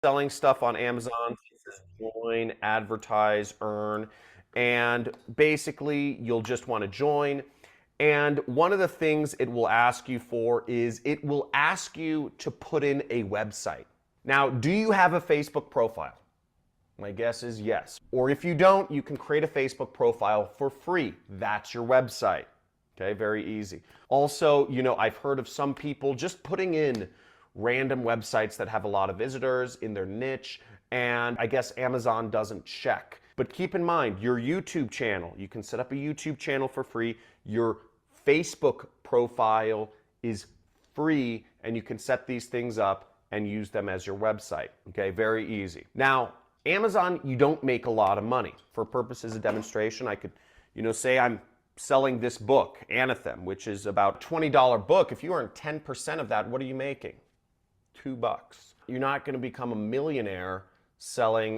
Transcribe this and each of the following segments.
selling stuff on Amazon. It says join, advertise, earn, and basically you'll just want to join. And one of the things it will ask you for is it will ask you to put in a website. Now, do you have a Facebook profile? My guess is yes. Or if you don't, you can create a Facebook profile for free. That's your website. Okay, very easy. Also, I've heard of some people just putting in random websites that have a lot of visitors in their niche, and I guess Amazon doesn't check. But keep in mind, your YouTube channel, you can set up a YouTube channel for free. Your Facebook profile is free, and you can set these things up and use them as your website. Okay, very easy. Now, Amazon, you don't make a lot of money. For purposes of demonstration, I could, say I'm selling this book, Anathem, which is about a $20 book. If you earn 10% of that, what are you making? $2. You're not going to become a millionaire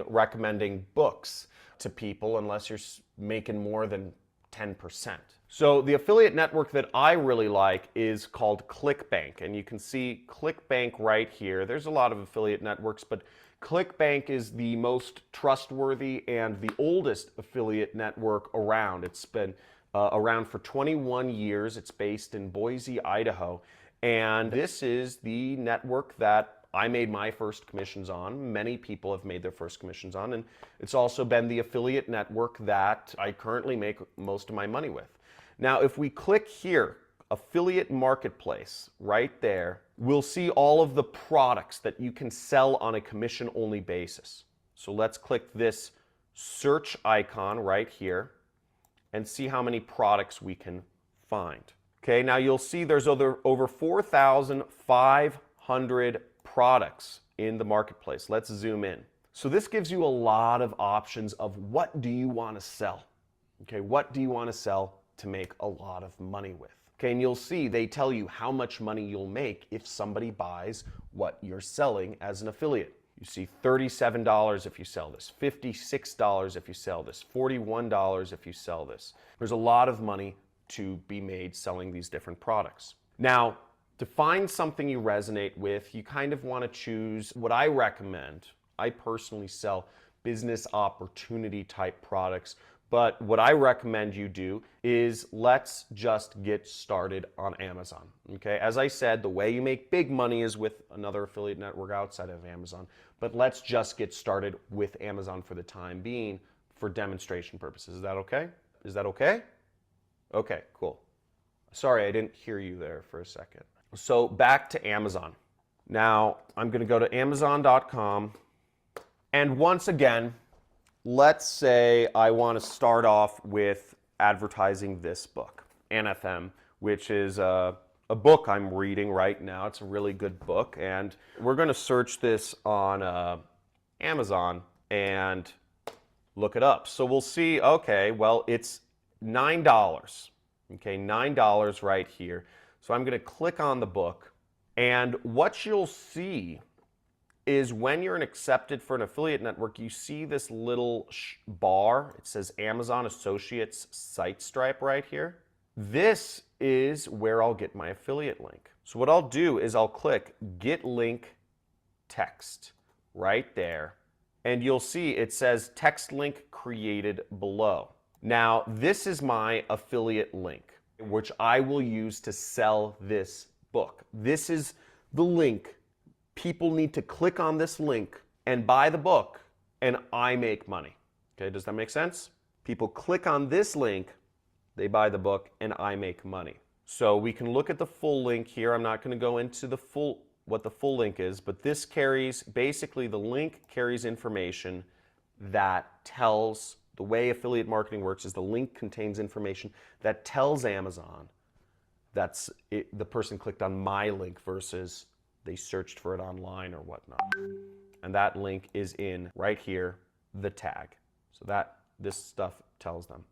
recommending books to people unless you're making more than 10%. So the affiliate network that I really like is called ClickBank, and you can see ClickBank right here. There's a lot of affiliate networks, but ClickBank is the most trustworthy and the oldest affiliate network around. It's been around for 21 years. It's based in Boise, Idaho, and this is the network that I made my first commissions on. Many people have made their first commissions on, and it's also been the affiliate network that I currently make most of my money with. Now, if we click here, affiliate marketplace, right there, we'll see all of the products that you can sell on a commission-only basis. So let's click this search icon right here and see how many products we can find. Okay, now you'll see there's over 4,500 products in the marketplace. Let's zoom in. So this gives you a lot of options of what do you want to sell. Okay, what do you want to sell to make a lot of money with? Okay, and you'll see they tell you how much money you'll make if somebody buys what you're selling as an affiliate. You see $37 if you sell this, $56 if you sell this, $41 if you sell this. There's a lot of money to be made selling these different products. Now, to find something you resonate with, you kind of want to choose what I recommend. I personally sell business opportunity type products, but what I recommend you do is let's just get started on Amazon. Okay, as I said, the way you make big money is with another affiliate network outside of Amazon, but let's just get started with Amazon for the time being for demonstration purposes. Is that okay? Is that okay? Okay, cool. Sorry, I didn't hear you there for a second. So back to Amazon. Now I'm going to go to Amazon.com, and once again, let's say I want to start off with advertising this book, Anathem, which is a book I'm reading right now. It's a really good book, and we're going to search this on Amazon and look it up. So we'll see, okay, well, it's $9. Okay, $9 right here. So I'm going to click on the book, and what you'll see is when you're accepted for an affiliate network, you see this little bar. It says Amazon Associates Site Stripe right here. This is where I'll get my affiliate link. So what I'll do is I'll click Get Link Text right there, and you'll see it says text link created below. Now, this is my affiliate link, which I will use to sell this book. This is the link. People need to click on this link and buy the book, and I make money. Okay, does that make sense? People click on this link, they buy the book, and I make money. So we can look at the full link here. I'm not going to go into what the full link is, but this carries, basically the link carries information that tells, the way affiliate marketing works is the link contains information that tells Amazon that's the person clicked on my link versus they searched for it online or whatnot. And that link is in right here, the tag. So this stuff tells them.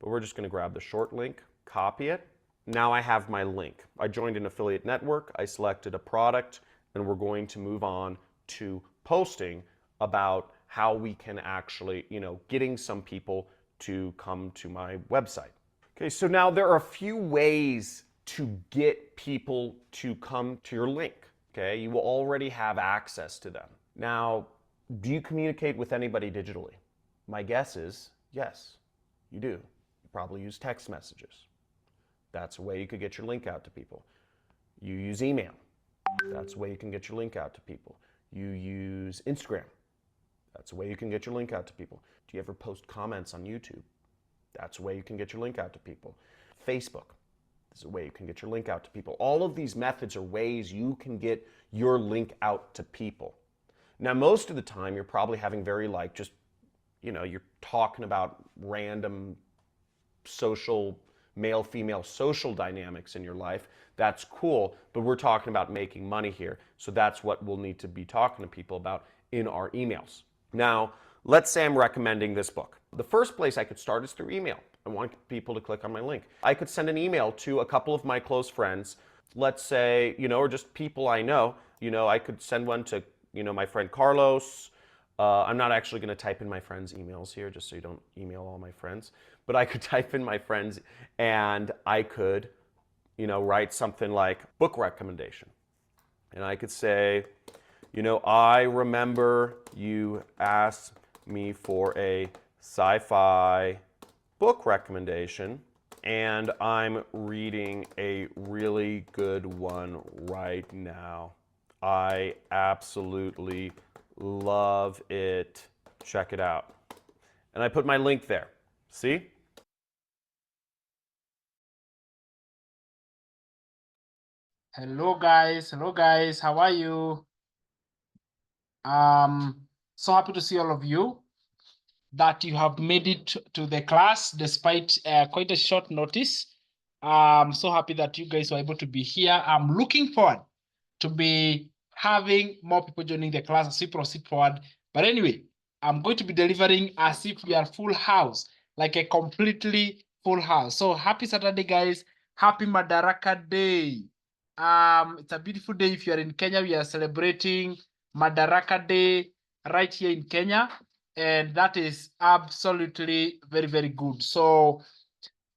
But we're just going to grab the short link, copy it. Now I have my link. I joined an affiliate network, I selected a product, and we're going to move on to posting about how we can actually, getting some people to come to my website. Okay, so now there are a few ways to get people to come to your link. Okay, you will already have access to them. Now, do you communicate with anybody digitally? My guess is yes, you do. You probably use text messages. That's a way you could get your link out to people. You use email. That's a way you can get your link out to people. You use Instagram. That's a way you can get your link out to people. Do you ever post comments on YouTube? That's a way you can get your link out to people. Facebook is a way you can get your link out to people. All of these methods are ways you can get your link out to people. Now, most of the time, you're probably having very you're talking about random social, male-female social dynamics in your life. That's cool, but we're talking about making money here. So that's what we'll need to be talking to people about in our emails. Now, let's say I'm recommending this book. The first place I could start is through email. I want people to click on my link. I could send an email to a couple of my close friends, let's say, or just people I know. I could send one to, my friend Carlos. I'm not actually going to type in my friends' emails here, just so you don't email all my friends. But I could type in my friends, and I could, write something like book recommendation. And I could say, I remember you asked me for a sci-fi book recommendation, and I'm reading a really good one right now. I absolutely love it. Check it out. And I put my link there. See? Hello guys, how are you? So happy to see all of you, that you have made it to the class despite quite a short notice. I'm so happy that you guys were able to be here. I'm looking forward to be having more people joining the class as we proceed forward. But anyway, I'm going to be delivering as if we are full house, like a completely full house. So happy Saturday, guys. Happy Madaraka Day. It's a beautiful day. If you are in Kenya, we are celebrating Madaraka Day right here in Kenya. And that is absolutely very, very good. So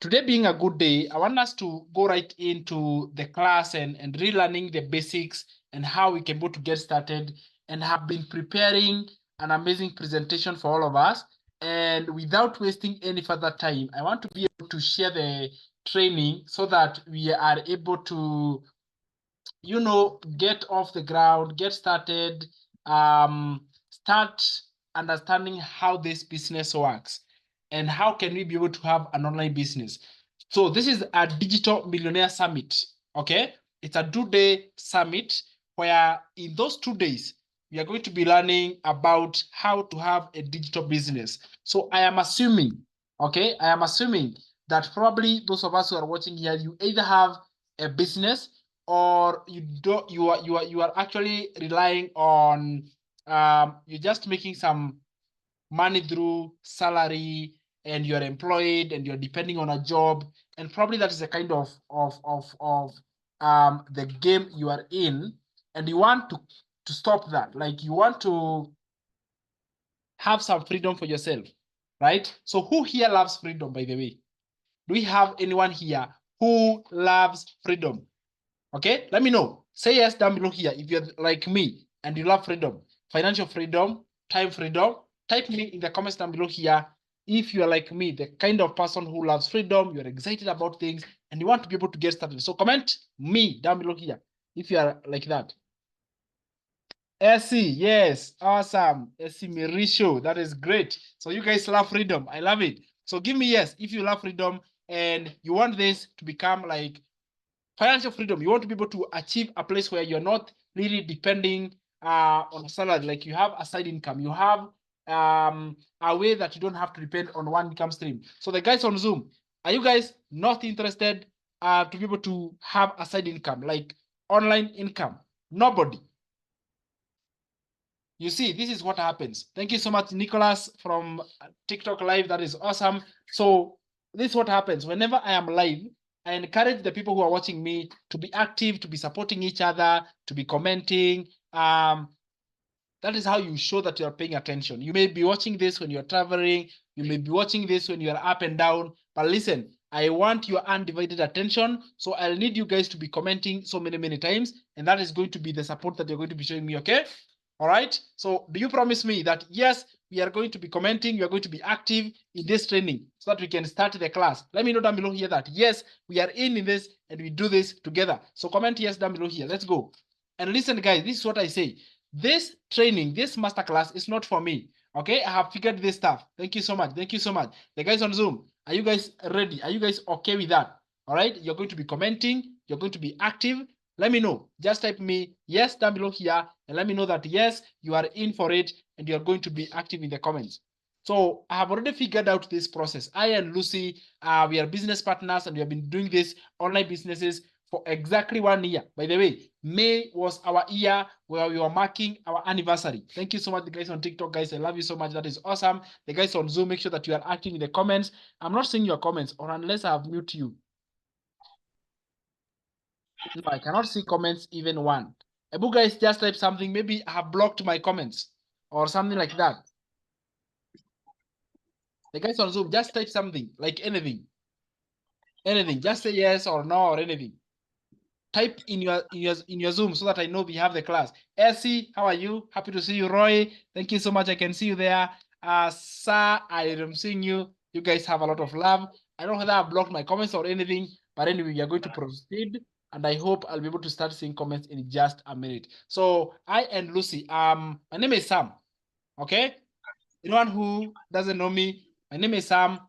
today being a good day, I want us to go right into the class and relearning the basics and how we can go to get started, and have been preparing an amazing presentation for all of us. And without wasting any further time, I want to be able to share the training so that we are able to, get off the ground, get started, start understanding how this business works and how can we be able to have an online business. So this is a digital millionaire summit. Okay, it's a 2-day summit where in those 2 days we are going to be learning about how to have a digital business. So I am assuming that probably those of us who are watching here, you either have a business or you are actually relying on, you're just making some money through salary, and you're employed and you're depending on a job, and probably that is a kind of the game you are in, and you want to stop that. Like, you want to have some freedom for yourself, right? So who here loves freedom, by the way? Do we have anyone here who loves freedom? Okay, let me know. Say yes down below here if you're like me and you love freedom, financial freedom, time freedom. Type me in the comments down below here if you're like me, the kind of person who loves freedom, you're excited about things, and you want to be able to get started. So comment me down below here if you are like that. Essie, yes, awesome. Essie Mirisho, that is great. So you guys love freedom. I love it. So give me yes if you love freedom and you want this to become like financial freedom. You want to be able to achieve a place where you're not really depending on a salary. Like, you have a side income, you have a way that you don't have to depend on one income stream. So the guys on Zoom, are you guys not interested to be able to have a side income, like online income? Nobody. You see, this is what happens. Thank you so much, Nicholas, from TikTok Live. That is awesome. So this is what happens. Whenever I am live, I encourage the people who are watching me to be active, to be supporting each other, to be commenting. That is how you show that you are paying attention. You may be watching this when you're traveling. You may be watching this when you're up and down. But listen, I want your undivided attention. So I'll need you guys to be commenting so many, many times. And that is going to be the support that you're going to be showing me, okay? All right. So do you promise me that, yes, we are going to be commenting, you are going to be active in this training so that we can start the class? Let me know down below here that, yes, we are in this and we do this together. So comment yes down below here. Let's go. And listen, guys, this is what I say. This training, this masterclass is not for me. Okay, I have figured this stuff. Thank you so much. Thank you so much. The guys on Zoom, are you guys ready? Are you guys okay with that? All right, you're going to be commenting, you're going to be active. Let me know. Just type me yes down below here and let me know that, yes, you are in for it and you're going to be active in the comments. So I have already figured out this process. I and Lucy, we are business partners and we have been doing this online businesses for exactly 1 year. By the way, May was our year where we were marking our anniversary. Thank you so much, the guys on TikTok, guys. I love you so much. That is awesome. The guys on Zoom, make sure that you are active in the comments. I'm not seeing your comments, or unless I have mute you. No, I cannot see comments, even one. Abu, guys, just type something. Maybe I have blocked my comments or something like that. The guys on Zoom, just type something, like anything. Anything. Just say yes or no or anything. Type in your Zoom so that I know we have the class. Essie, how are you? Happy to see you. Roy, thank you so much. I can see you there. Sir, I am seeing you. You guys have a lot of love. I don't know whether I've blocked my comments or anything, but anyway, we are going to proceed. And I hope I'll be able to start seeing comments in just a minute. So I and Lucy, my name is Sam. Okay. Anyone who doesn't know me, my name is Sam.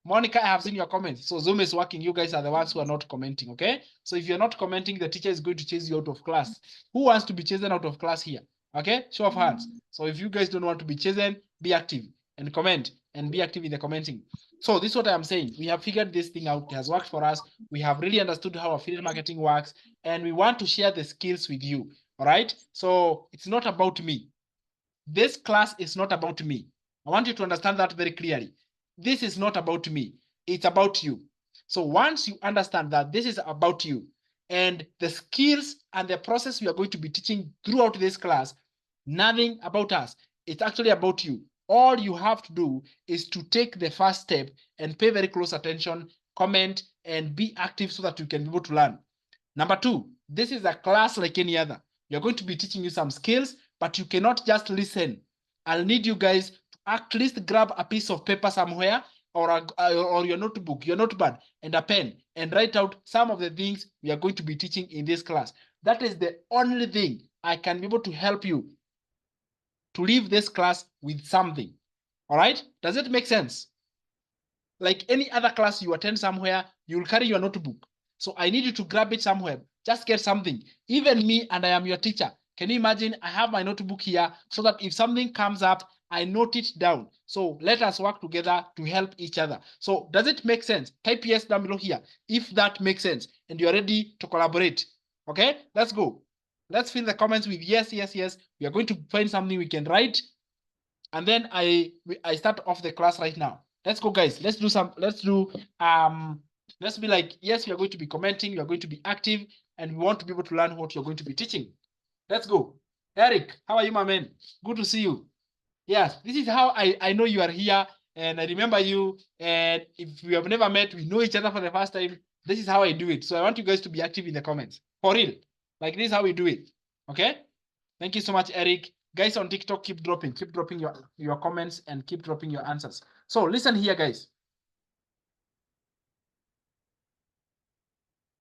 Monica, I have seen your comments. So Zoom is working. You guys are the ones who are not commenting, okay? So if you're not commenting, the teacher is going to chase you out of class. Who wants to be chosen out of class here? Okay, show of hands. So if you guys don't want to be chosen, be active and comment and be active in the commenting. So this is what I'm saying. We have figured this thing out. It has worked for us. We have really understood how affiliate marketing works, and we want to share the skills with you. All right. So it's not about me. This class is not about me. I want you to understand that very clearly. This is not about me. It's about you. So once you understand that this is about you and the skills and the process we are going to be teaching throughout this class, nothing about us. It's actually about you. All you have to do is to take the first step and pay very close attention, comment, and be active so that you can be able to learn. Number two, this is a class like any other. You're going to be teaching you some skills, but you cannot just listen. I'll need you guys to at least grab a piece of paper somewhere or your notebook, your notepad, and a pen, and write out some of the things we are going to be teaching in this class. That is the only thing I can be able to help you to leave this class with something. All right? Does it make sense? Like any other class you attend somewhere, you'll carry your notebook. So I need you to grab it somewhere. Just get something. Even me, and I am your teacher. Can you imagine? I have my notebook here so that if something comes up, I note it down. So let us work together to help each other. So does it make sense? Type yes down below here if that makes sense and you're ready to collaborate. Okay, let's go. Let's fill the comments with yes, yes, yes. We are going to find something we can write. And then I start off the class right now. Let's go, guys. Let's be like, yes, we are going to be commenting, we are going to be active, and we want to be able to learn what you're going to be teaching. Let's go. Eric, how are you, my man? Good to see you. Yes, this is how I know you are here, and I remember you. And if we have never met, we know each other for the first time. This is how I do it. So I want you guys to be active in the comments. For real. Like, this is how we do it. Okay? Thank you so much, Eric. Guys on TikTok, keep dropping your comments and keep dropping your answers. So listen here, guys.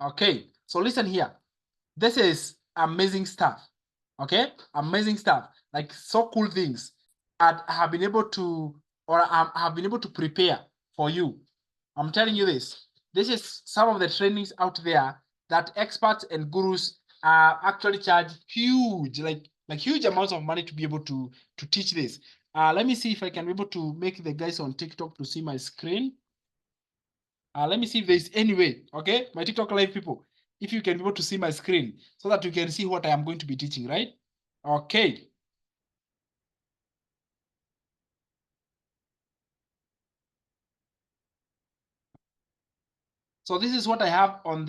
Okay, so listen here. This is amazing stuff. Okay, amazing stuff. Like, so cool things. I have been able to, or I have been able to prepare for you. I'm telling you this. This is some of the trainings out there that experts and gurus actually charge huge, like huge amounts of money to be able to teach this. Let me see if I can be able to make the guys on TikTok to see my screen. Let me see if there's any way, okay? My TikTok live people, if you can be able to see my screen so that you can see what I am going to be teaching, right? Okay. So this is what I have on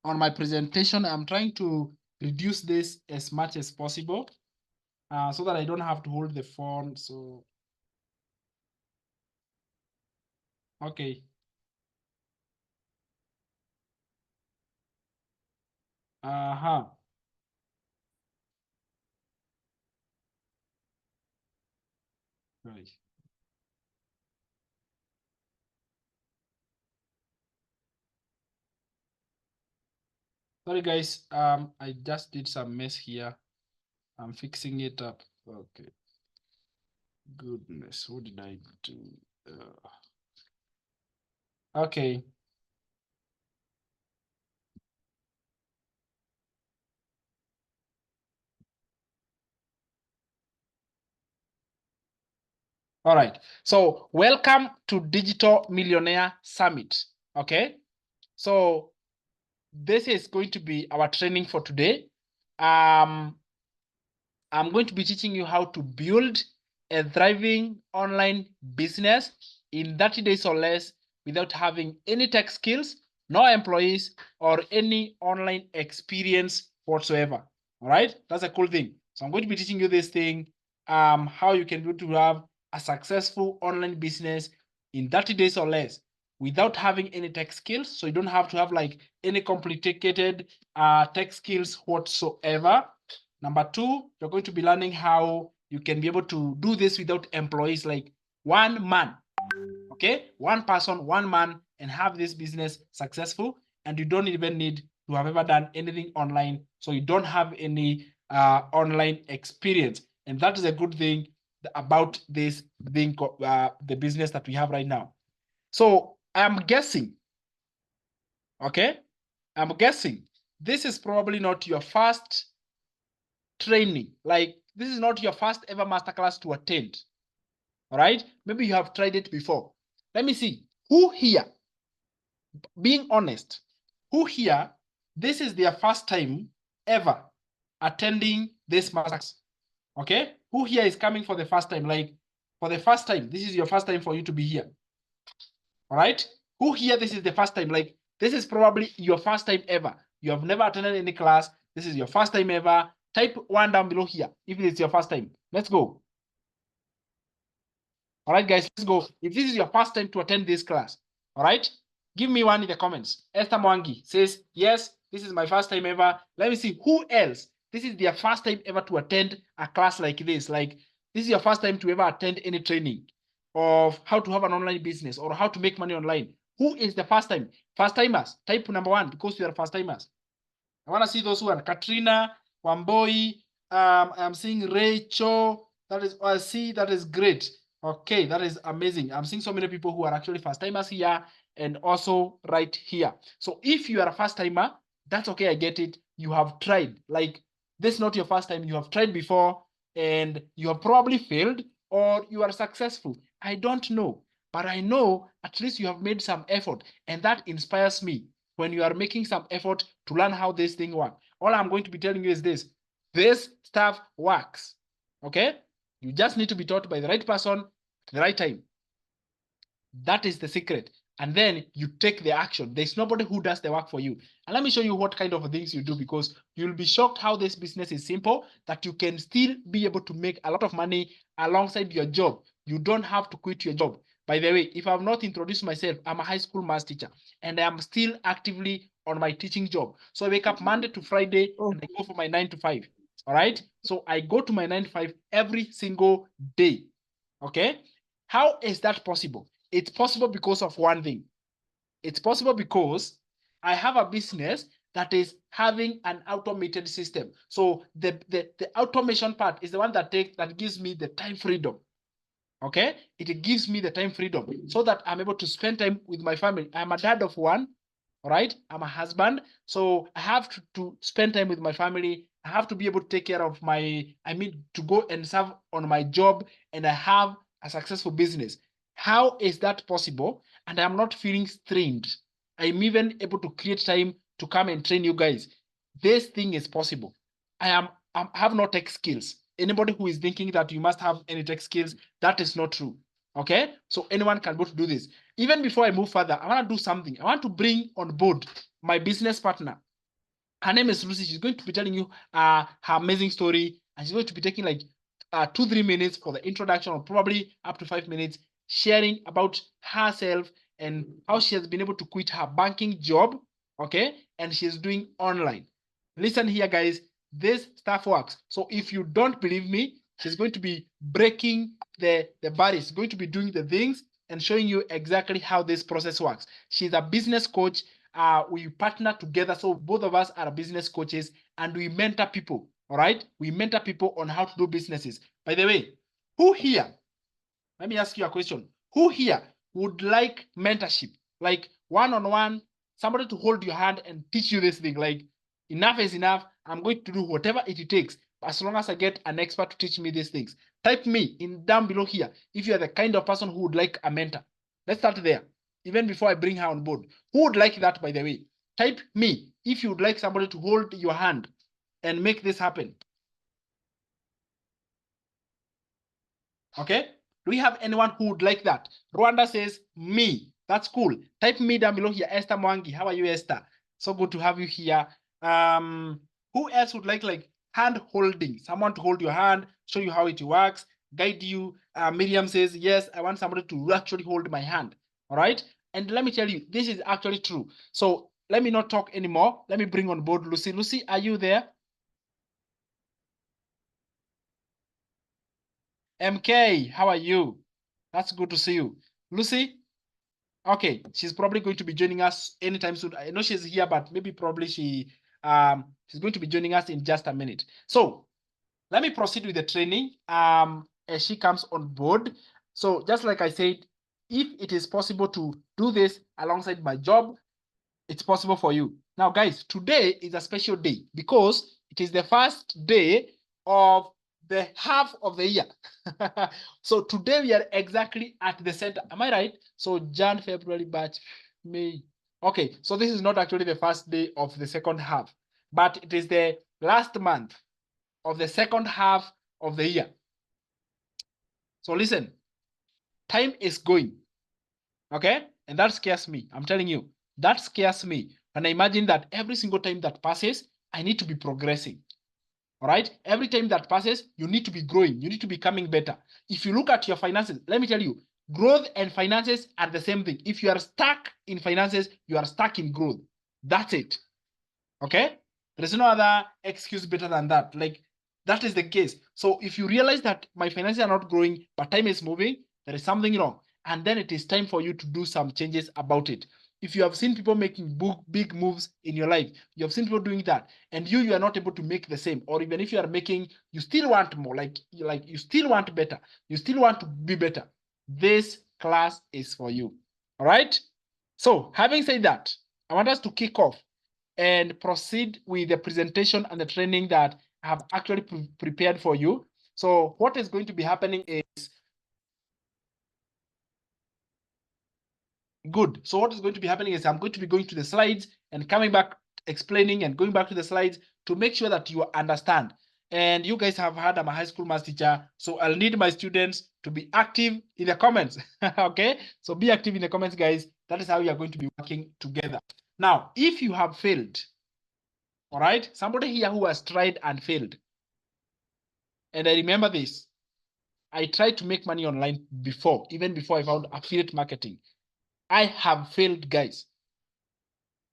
my presentation. I'm trying to reduce this as much as possible so that I don't have to hold the phone. So, okay. Uh-huh. Right. Sorry, guys. I just did some mess here. I'm fixing it up. Okay. Goodness, what did I do? Okay. All right. So welcome to Digital Millionaire Summit. Okay. So this is going to be our training for today. I'm going to be teaching you how to build a thriving online business in 30 days or less without having any tech skills, no employees, or any online experience whatsoever. All right, that's a cool thing. So I'm going to be teaching you this thing, how you can do to have a successful online business in 30 days or less without having any tech skills. So you don't have to have like any complicated tech skills whatsoever. Number two, you're going to be learning how you can be able to do this without employees, like one man, okay? One person, one man, and have this business successful. And you don't even need to have ever done anything online. So you don't have any online experience. And that is a good thing about this thing, the business that we have right now. So I'm guessing, okay? I'm guessing this is probably not your first training. Like, this is not your first ever masterclass to attend. All right, maybe you have tried it before. Let me see who here, being honest, who here, this is their first time ever attending this masterclass. Okay, who here is coming for the first time? Like, for the first time, this is your first time for you to be here. All right, who here, this is the first time? Like, this is probably your first time ever. You have never attended any class. This is your first time ever. Type 1 down below here if it's your first time. Let's go. All right, guys, let's go. If this is your first time to attend this class, all right, give me one in the comments. Esther Mwangi says, yes, this is my first time ever. Let me see who else. This is their first time ever to attend a class like this. Like, this is your first time to ever attend any training of how to have an online business or how to make money online. Who is the first time? First timers, type number 1 because you are first timers. I want to see those who are Katrina, Wamboi. I'm seeing Rachel. That is, I see, that is great. Okay, that is amazing. I'm seeing so many people who are actually first timers here and also right here. So if you are a first timer, that's okay. I get it. You have tried. Like, this is not your first time. You have tried before and you have probably failed or you are successful. I don't know, but I know at least you have made some effort, and that inspires me when you are making some effort to learn how this thing works. All I'm going to be telling you is this stuff works. Okay, you just need to be taught by the right person at the right time. That is the secret. And then you take the action. There's nobody who does the work for you. And let me show you what kind of things you do, because you'll be shocked how this business is simple, that you can still be able to make a lot of money alongside your job. You don't have to quit your job. By the way, if I've not introduced myself, I'm a high school math teacher and I'm still actively on my teaching job. So I wake up Monday to Friday and I go for my 9 to 5. All right. So I go to my 9 to 5 every single day. Okay. How is that possible? It's possible because of one thing. It's possible because I have a business that is having an automated system. So the automation part is the one that gives me the time freedom. Okay, it gives me the time freedom so that I'm able to spend time with my family. I'm a dad of one. All right, I'm a husband, so I have to spend time with my family. I have to be able to take care of to go and serve on my job, and I have a successful business. How is that possible? And I'm not feeling strained. I'm even able to create time to come and train you guys. This thing is possible. I have no tech skills. Anybody who is thinking that you must have any tech skills, that is not true. Okay, so anyone can go to do this. Even before I move further, I want to do something. I want to bring on board my business partner. Her name is Lucy. She's going to be telling you her amazing story, and she's going to be taking like 2-3 minutes for the introduction, or probably up to 5 minutes, sharing about herself and how she has been able to quit her banking job. Okay, and she's doing online. Listen here, guys. This stuff works. So if you don't believe me, She's going to be breaking the barriers, going to be doing the things and showing you exactly how this process works. She's a business coach. We partner together. So both of us are business coaches and we mentor people. All right. We mentor people on how to do businesses. By the way, who here, let me ask you a question. Who here would like mentorship? Like one-on-one, somebody to hold your hand and teach you this thing. Like enough is enough. I'm going to do whatever it takes as long as I get an expert to teach me these things. Type me in down below here if you're the kind of person who would like a mentor. Let's start there. Even before I bring her on board. Who would like that, by the way? Type me if you would like somebody to hold your hand and make this happen. Okay? Do we have anyone who would like that? Rwanda says me. That's cool. Type me down below here. Esther Mwangi. How are you, Esther? So good to have you here. Who else would like hand holding? Someone to hold your hand, show you how it works, guide you. Miriam says, yes, I want somebody to actually hold my hand. All right. And let me tell you, this is actually true. So let me not talk anymore. Let me bring on board Lucy. Lucy, are you there? MK, how are you? That's good to see you. Lucy, okay, she's probably going to be joining us anytime soon. I know she's here, but maybe probably she's going to be joining us in just a minute. So let me proceed with the training as she comes on board. So just like I said, if it is possible to do this alongside my job, it's possible for you. Now, guys, today is a special day because it is the first day of the half of the year. So today we are exactly at the center. Am I right? So Jan, February, March, May. Okay, so this is not actually the first day of the second half, but it is the last month of the second half of the year. So listen, time is going, okay? And that scares me. I'm telling you, that scares me. And I imagine that every single time that passes, I need to be progressing. All right. Every time that passes, you need to be growing. You need to be becoming better. If you look at your finances, let me tell you, growth and finances are the same thing. If you are stuck in finances, you are stuck in growth. That's it. Okay. There's no other excuse better than that. Like that is the case. So if you realize that my finances are not growing, but time is moving, there is something wrong. And then it is time for you to do some changes about it. If you have seen people making big moves in your life, you have seen people doing that, and you are not able to make the same, or even if you are making, you still want more, like you still want better, you still want to be better, this class is for you. All right. So having said that, I want us to kick off and proceed with the presentation and the training that I have actually prepared for you. So what is going to be happening is good. So what is going to be happening is I'm going to be going to the slides and coming back, explaining and going back to the slides to make sure that you understand. And you guys have heard I'm a high school math teacher, so I'll need my students to be active in the comments. Okay, so be active in the comments, guys. That is how we are going to be working together. Now, if you have failed, all right, somebody here who has tried and failed, and I remember this, I tried to make money online before, even before I found affiliate marketing. I have failed, guys.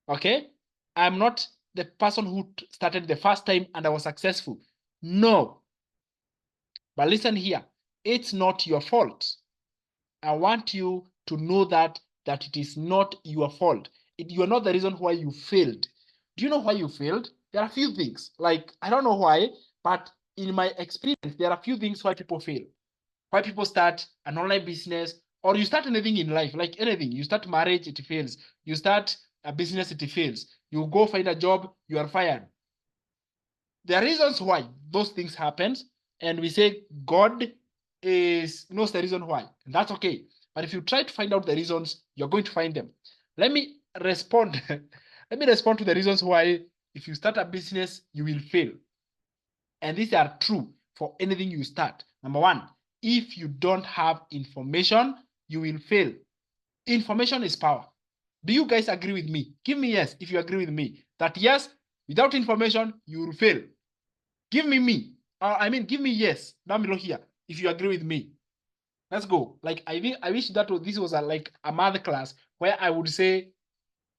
Okay, I'm not the person who started the first time and I was successful. No. But listen here, it's not your fault. I want you to know that it is not your fault. You are not the reason why you failed. Do you know why you failed? There are a few things. Like, I don't know why, but in my experience, there are a few things why people fail. Why people start an online business, or you start anything in life, like anything. You start marriage, it fails. You start a business, it fails. You go find a job, you are fired. There are reasons why those things happen, and we say God knows the reason why, and that's okay. But if you try to find out the reasons, you're going to find them. Let me respond. Let me respond to the reasons why if you start a business, you will fail. And these are true for anything you start. Number one, if you don't have information, you will fail. Information is power. Do you guys agree with me? Give me yes if you agree with me that yes, without information, you will fail. Give me. Give me yes down below here if you agree with me. Let's go. Like I wish that this was like a math class where I would say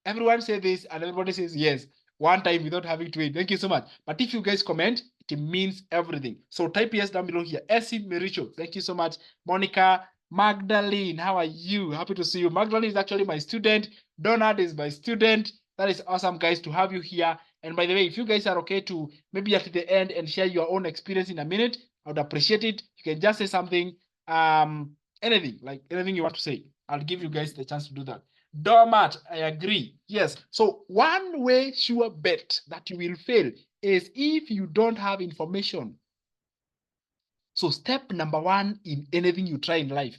everyone say this and everybody says yes one time without having to wait. Thank you so much. But if you guys comment, it means everything. So type yes down below here. Essie Mericho, thank you so much. Monica Magdalene, how are you? Happy to see you. Magdalene is actually my student. Donald is my student. That is awesome, guys, to have you here. And by the way, if you guys are okay to maybe at the end and share your own experience in a minute, I would appreciate it. You can just say something, anything, like anything you want to say. I'll give you guys the chance to do that. Doormat, I agree. Yes. So one way sure bet that you will fail is if you don't have information. So step number one in anything you try in life,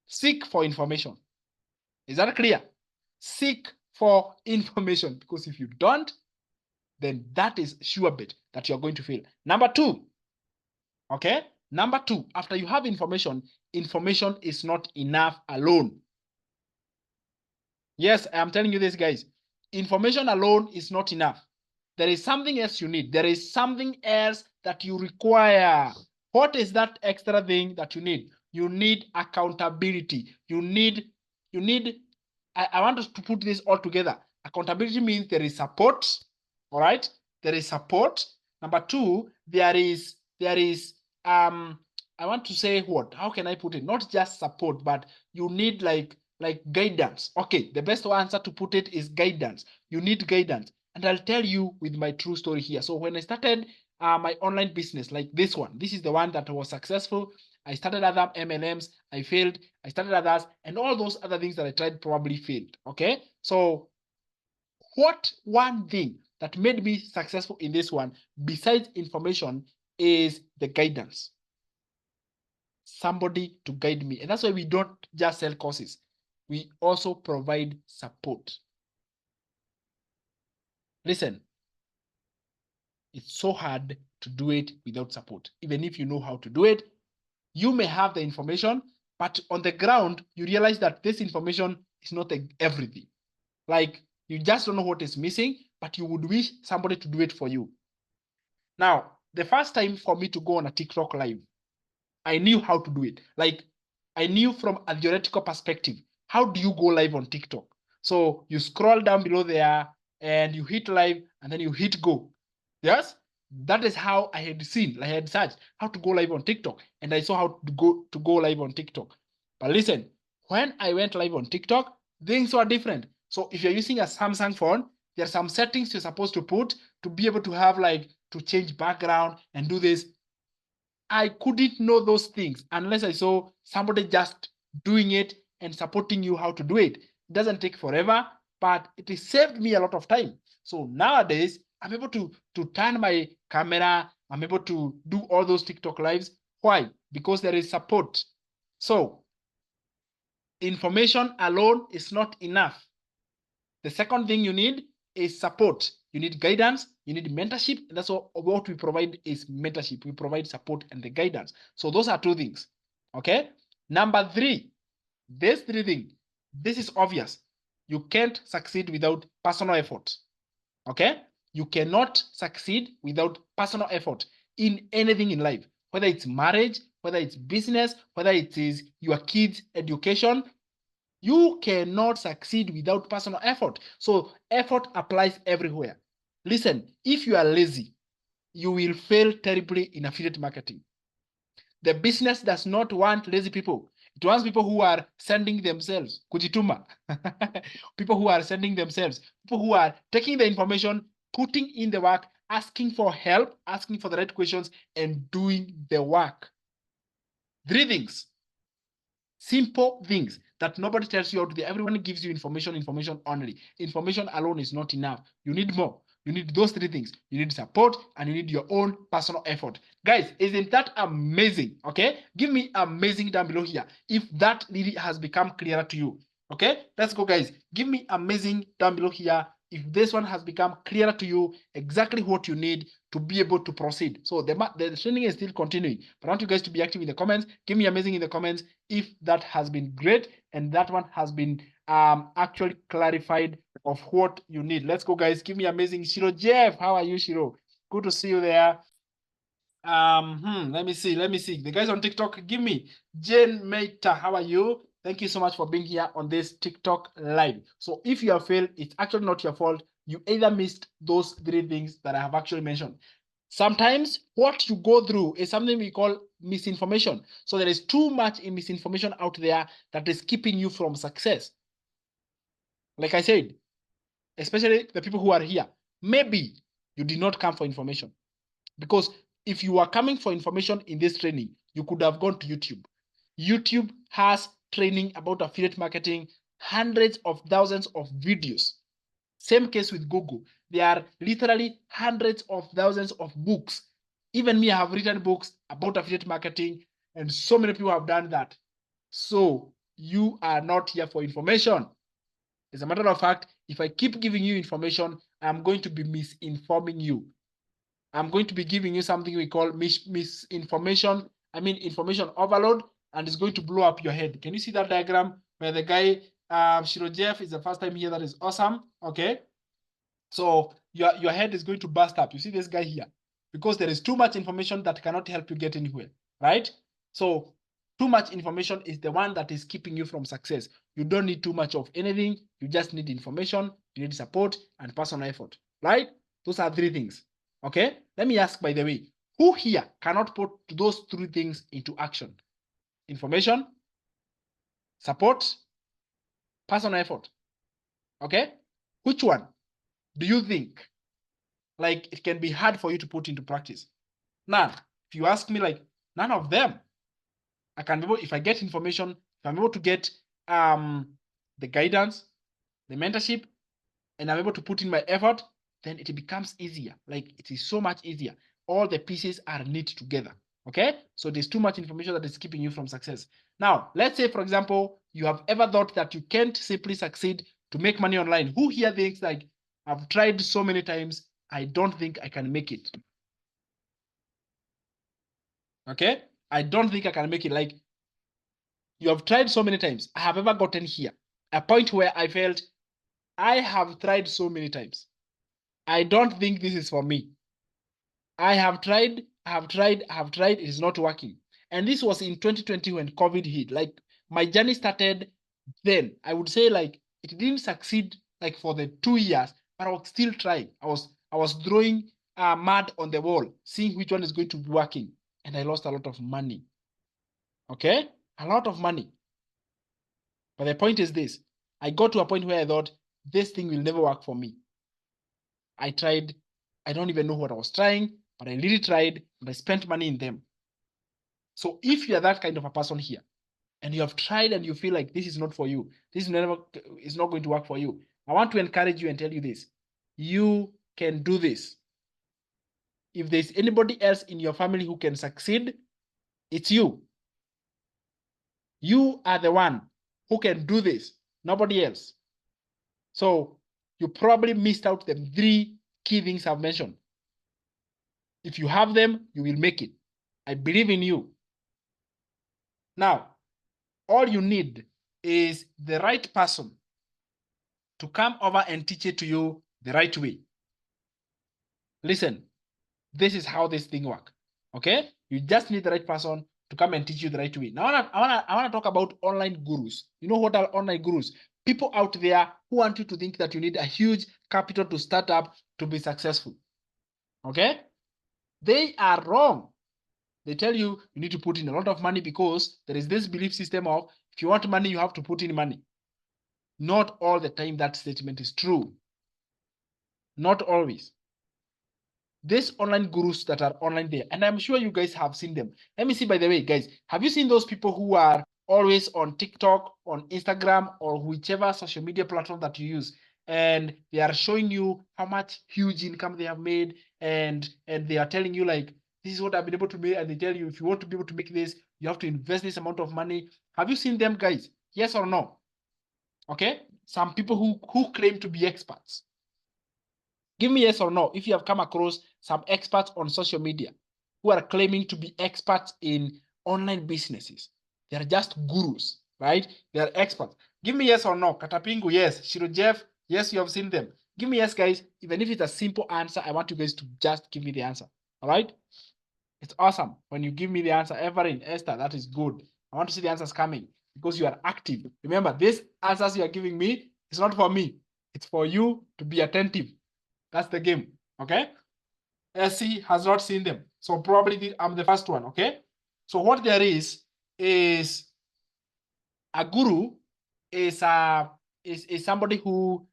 seek for information. Is that clear? Seek for information, because if you don't, then that is sure bet that you're going to fail. Number two, okay? Number two, after you have information, information is not enough alone. Yes, I am telling you this, guys. Information alone is not enough. There is something else you need. There is something else that you require. What is that extra thing that you need? You need accountability. You need, I want us to put this all together. Accountability means there is support, all right? There is support. Number two, there is, I want to say what? How can I put it? Not just support, but you need like guidance. Okay, the best answer to put it is guidance. You need guidance. And I'll tell you with my true story here. So when I started my online business, like this one, this is the one that was successful. I started other MLMs, I failed. I started others, and all those other things that I tried probably failed. Okay, so what one thing that made me successful in this one, besides information, is the guidance. Somebody to guide me. And that's why we don't just sell courses. We also provide support. Listen, it's so hard to do it without support. Even if you know how to do it, you may have the information, but on the ground, you realize that this information is not everything. Like, you just don't know what is missing, but you would wish somebody to do it for you. Now, the first time for me to go on a TikTok live, I knew how to do it. Like, I knew from a theoretical perspective, how do you go live on TikTok? So you scroll down below there and you hit live and then you hit go. Yes, that is how I had seen, I had searched how to go live on TikTok, and I saw how to go live on TikTok. But listen, when I went live on TikTok, things were different. So if you're using a Samsung phone, there are some settings you're supposed to put to be able to have, like, to change background and do this. I couldn't know those things unless I saw somebody just doing it and supporting you how to do it. It doesn't take forever, but it has saved me a lot of time. So nowadays, I'm able to turn my camera. I'm able to do all those TikTok lives. Why? Because there is support. So information alone is not enough. The second thing you need is support. You need guidance, you need mentorship. And that's what we provide is mentorship. We provide support and the guidance. So those are two things. Okay. Number three, these three things, this is obvious. You can't succeed without personal effort. Okay. You cannot succeed without personal effort in anything in life, whether it's marriage, whether it's business, whether it is your kids' education. You cannot succeed without personal effort. So effort applies everywhere. Listen, if you are lazy, you will fail terribly in affiliate marketing. The business does not want lazy people. It wants people who are sending themselves, kujituma. People who are sending themselves, people who are taking the information, putting in the work, asking for help, asking for the right questions, and doing the work. Three things. Simple things that nobody tells you how to do. Everyone gives you information only. Information alone is not enough. You need more. You need those three things. You need support and you need your own personal effort. Guys, isn't that amazing? Okay, give me amazing down below here if that really has become clearer to you. Okay, let's go, guys. Give me amazing down below here if this one has become clearer to you, exactly what you need to be able to proceed. So the training is still continuing, but I want you guys to be active in the comments. Give me amazing in the comments if that has been great and that one has been actually clarified of what you need. Let's go, guys. Give me amazing. Shiro Jeff, how are you, Shiro? Good to see you there. Let me see. The guys on TikTok, give me Jane Meta, how are you? Thank you so much for being here on this TikTok live. So if you have failed, it's actually not your fault. You either missed those three things that I have actually mentioned. Sometimes what you go through is something we call misinformation. So there is too much misinformation out there that is keeping you from success. Like I said, especially the people who are here, maybe you did not come for information. Because if you are coming for information in this training, you could have gone to YouTube. YouTube has training about affiliate marketing, hundreds of thousands of videos. Same case with Google. There are literally hundreds of thousands of books. Even me, I have written books about affiliate marketing, and so many people have done that. So you are not here for information. As a matter of fact, if I keep giving you information, I'm going to be misinforming you. I'm going to be giving you something we call misinformation. Information overload, and it's going to blow up your head. Can you see that diagram where the guy, Shiro Jeff, is the first time here? That is awesome. Okay. So your head is going to burst up. You see this guy here, because there is too much information that cannot help you get anywhere, right? So too much information is the one that is keeping you from success. You don't need too much of anything. You just need information, you need support, and personal effort, right? Those are three things. Okay. Let me ask, by the way, who here cannot put those three things into action? Information, support, personal effort. Okay. Which one do you think like it can be hard for you to put into practice? None. If you ask me, like, none of them. I can be able, if I get information, if I'm able to get the guidance, the mentorship, and I'm able to put in my effort, then it becomes easier. Like, it is so much easier. All the pieces are knit together. Okay. So there's too much information that is keeping you from success. Now, let's say, for example, you have ever thought that you can't simply succeed to make money online. Who here thinks like, I've tried so many times, I don't think I can make it? Okay. I don't think I can make it. Like, you have tried so many times. I have ever gotten here, a point where I felt I have tried so many times. I don't think this is for me. I have tried, it is not working. And this was in 2020 when COVID hit. Like, my journey started then. I would say like it didn't succeed like for the 2 years, but I was still trying. I was throwing mud on the wall, seeing which one is going to be working. And I lost a lot of money. Okay? A lot of money. But the point is this. I got to a point where I thought this thing will never work for me. I tried. I don't even know what I was trying, but I really tried, and I spent money in them. So if you are that kind of a person here, and you have tried and you feel like this is not for you, this is not going to work for you, I want to encourage you and tell you this. You can do this. If there's anybody else in your family who can succeed, it's you. You are the one who can do this, nobody else. So you probably missed out the three key things I've mentioned. If you have them, you will make it. I believe in you. Now, all you need is the right person to come over and teach it to you the right way. Listen, this is how this thing works. Okay? You just need the right person to come and teach you the right way. Now, I wanna talk about online gurus. You know what are online gurus? People out there who want you to think that you need a huge capital to start up to be successful. Okay? They are wrong. They tell you you need to put in a lot of money because there is this belief system of if you want money, you have to put in money. Not all the time that statement is true. Not always. These online gurus that are online there, and I'm sure you guys have seen them. Let me see, by the way, guys, have you seen those people who are always on TikTok, on Instagram, or whichever social media platform that you use? And they are showing you how much huge income they have made, and they are telling you like, this is what I've been able to make. And they tell you, if you want to be able to make this, you have to invest this amount of money. Have you seen them, guys? Yes or no? Okay. Some people who claim to be experts. Give me yes or no if you have come across some experts on social media who are claiming to be experts in online businesses. They are just gurus, right? They are experts. Give me yes or no. Katapingu, yes. Shiro Jeff, yes, you have seen them. Give me yes, guys. Even if it's a simple answer, I want you guys to just give me the answer. All right? It's awesome when you give me the answer. Everin, Esther, that is good. I want to see the answers coming because you are active. Remember, these answers you are giving me, it's not for me. It's for you to be attentive. That's the game. Okay. SC has not seen them. So probably I'm the first one, okay? So what there is a guru is somebody who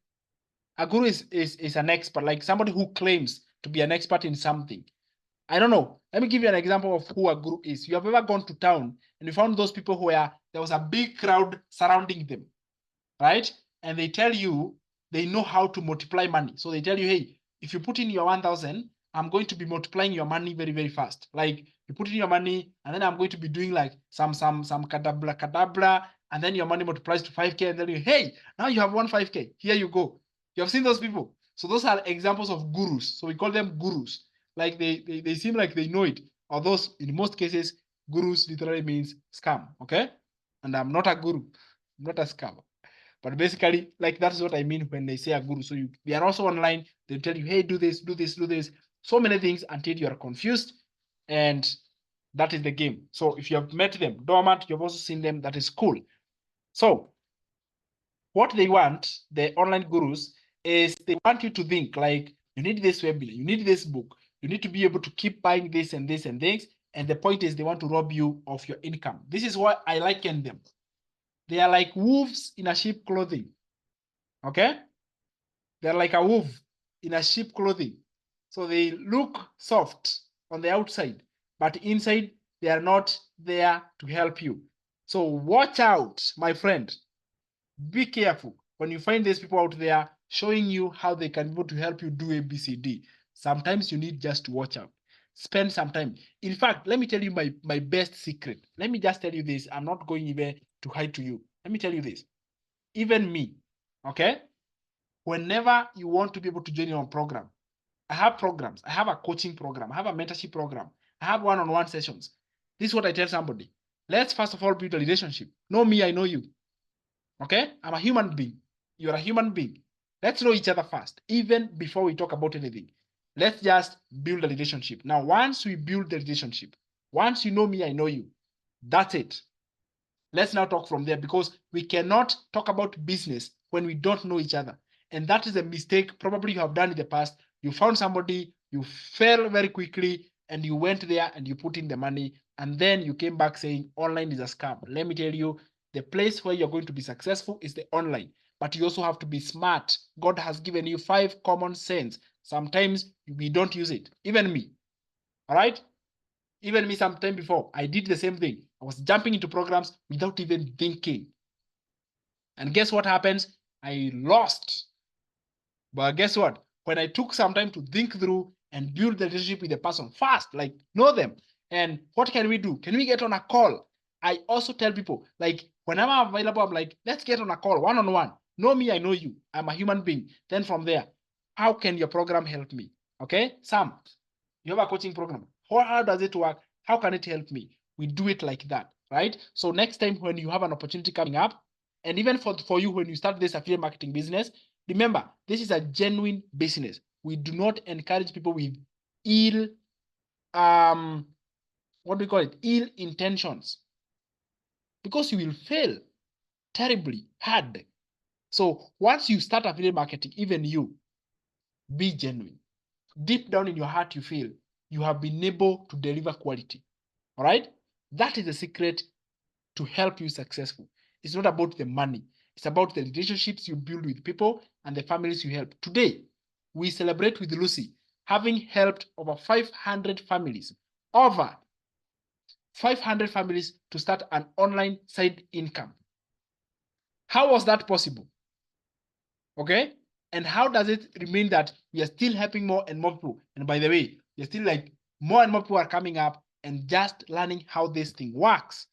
a guru is an expert, like somebody who claims to be an expert in something. I don't know. Let me give you an example of who a guru is. You have ever gone to town and you found those people where there was a big crowd surrounding them, right? And they tell you they know how to multiply money. So they tell you, hey, if you put in your 1,000, I'm going to be multiplying your money very, very fast. Like you put in your money, and then I'm going to be doing like some kadabra, and then your money multiplies to 5K, and then you, hey, now you have 5K. Here you go. You have seen those people. So those are examples of gurus. So we call them gurus. Like they seem like they know it. Although in most cases, gurus literally means scam. Okay, and I'm not a guru, I'm not a scammer. But basically, like that's what I mean when they say a guru. So they are also online. They tell you, hey, do this, do this, do this. So many things until you are confused. And that is the game. So if you have met them dormant, you've also seen them. That is cool. So what they want, the online gurus, is they want you to think like you need this webinar, you need this book, you need to be able to keep buying this and this and things. And the point is they want to rob you of your income. This is why I liken them. They are like wolves in a sheep clothing. Okay? They're like a wolf in a sheep clothing. So they look soft on the outside, but inside they are not there to help you. So watch out, my friend. Be careful when you find these people out there showing you how they can be able to help you do ABCD. Sometimes you need just to watch out. Spend some time. In fact, let me tell you my best secret. Let me just tell you this. I'm not going even to hide to you. Let me tell you this. Even me, okay? Whenever you want to be able to join your program, I have programs. I have a coaching program. I have a mentorship program. I have one-on-one sessions. This is what I tell somebody. Let's first of all build a relationship. Know me, I know you. Okay? I'm a human being. You're a human being. Let's know each other first, even before we talk about anything. Let's just build a relationship. Now, once we build the relationship, once you know me, I know you. That's it. Let's now talk from there, because we cannot talk about business when we don't know each other. And that is a mistake probably you have done in the past. You found somebody, you fell very quickly, and you went there and you put in the money, and then you came back saying online is a scam. Let me tell you, the place where you're going to be successful is the online. But you also have to be smart. God has given you 5 common sense. Sometimes we don't use it. Even me. All right? Even me, some time before, I did the same thing. I was jumping into programs without even thinking. And guess what happens? I lost. But guess what? When I took some time to think through and build the relationship with the person fast, like know them. And what can we do? Can we get on a call? I also tell people, like, when I'm available, I'm like, let's get on a call, one-on-one. Know me, I know you. I'm a human being. Then from there, how can your program help me? Okay, Sam, you have a coaching program. How does it work? How can it help me? We do it like that, right? So next time when you have an opportunity coming up, and even for you when you start this affiliate marketing business, remember, this is a genuine business. We do not encourage people with ill, what do we call it? Ill intentions. Because you will fail terribly hard. So once you start affiliate marketing, even you, be genuine. Deep down in your heart, you feel you have been able to deliver quality. All right? That is the secret to help you successful. It's not about the money. It's about the relationships you build with people and the families you help. Today, we celebrate with Lucy having helped over 500 families, over 500 families to start an online side income. How was that possible? Okay? And how does it remain that we are still helping more and more people? And by the way, we're still like more and more people are coming up and just learning how this thing works.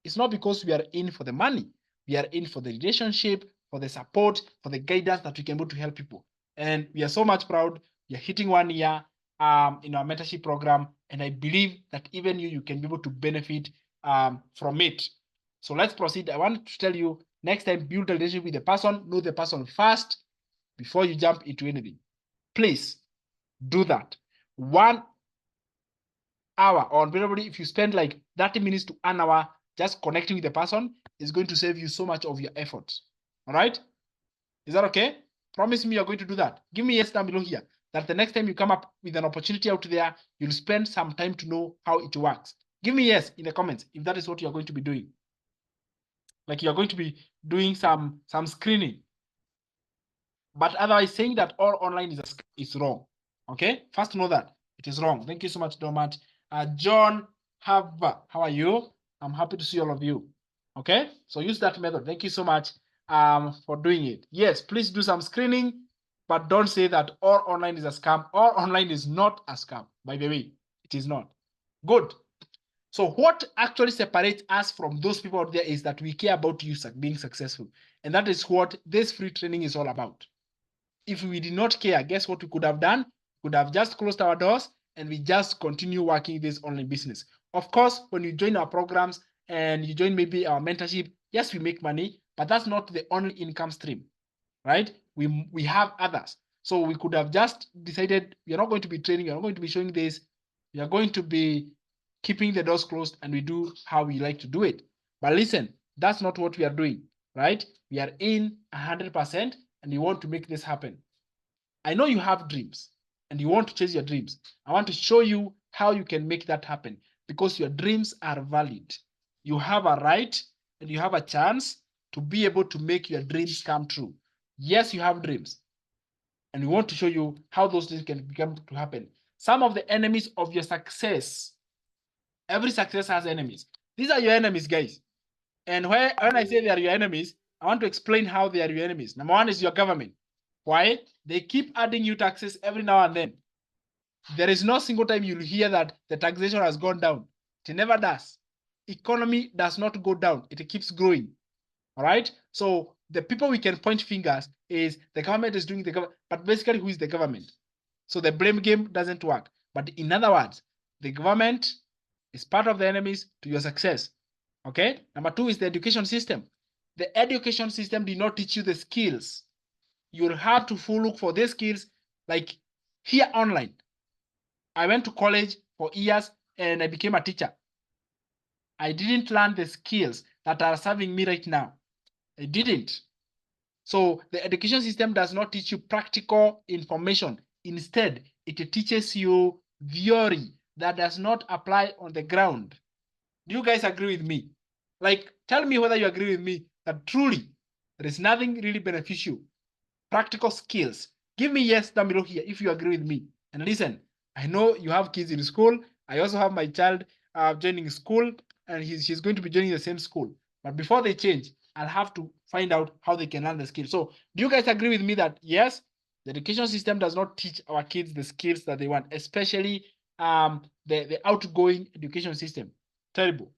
It's not because we are in for the money. We are in for the relationship, for the support, for the guidance that we can be able to help people. And we are so much proud. We are hitting 1 year in our mentorship program. And I believe that even you can be able to benefit from it. So let's proceed. I want to tell you, next time, build a relationship with the person, know the person first before you jump into anything. Please do that. 1 hour, or probably if you spend like 30 minutes to an hour just connecting with the person, is going to save you so much of your effort. All right? Is that okay? Promise me you're going to do that. Give me yes down below here. that the next time you come up with an opportunity out there, you'll spend some time to know how it works. Give me yes in the comments if that is what you're going to be doing. Like you're going to be doing some screening. But otherwise, saying that all online is wrong. Okay, first know that it is wrong. Thank you so much, Domat. John Hava, how are you? I'm happy to see all of you. Okay, so use that method. Thank you so much for doing it. Yes, please do some screening, but don't say that all online is a scam. All online is not a scam, by the way. It is not. Good. So what actually separates us from those people out there is that we care about you being successful. And that is what this free training is all about. If we did not care, guess what we could have done? We could have just closed our doors and we just continue working this online business. Of course, when you join our programs and you join maybe our mentorship, yes, we make money, but that's not the only income stream, right? We have others. So we could have just decided we're not going to be training, we're not going to be showing this, we are going to be keeping the doors closed and we do how we like to do it. But listen, that's not what we are doing, right? We are in 100% and you want to make this happen. I know you have dreams and you want to chase your dreams. I want to show you how you can make that happen because your dreams are valid. You have a right and you have a chance to be able to make your dreams come true. Yes, you have dreams. And we want to show you how those dreams can become to happen. Some of the enemies of your success, every success has enemies. These are your enemies, guys. And when I say they are your enemies, I want to explain how they are your enemies. Number one is your government. Why? They keep adding new taxes every now and then. There is no single time you'll hear that the taxation has gone down. It never does. Economy does not go down. It keeps growing. All right. So the people we can point fingers is the government is doing the government, but basically who is the government? So the blame game doesn't work. But in other words, the government is part of the enemies to your success. Okay. Number two is the education system. The education system did not teach you the skills. You'll have to look for these skills like here online. I went to college for years and I became a teacher. I didn't learn the skills that are serving me right now. I didn't. So the education system does not teach you practical information. Instead, it teaches you theory that does not apply on the ground. Do you guys agree with me? Like, tell me whether you agree with me that truly there is nothing really beneficial. Practical skills. Give me yes down below here if you agree with me. And listen, I know you have kids in school. I also have my child joining school and she's going to be joining the same school. But before they change, I'll have to find out how they can learn the skills. So do you guys agree with me that yes, the education system does not teach our kids the skills that they want, especially the outgoing education system? Terrible.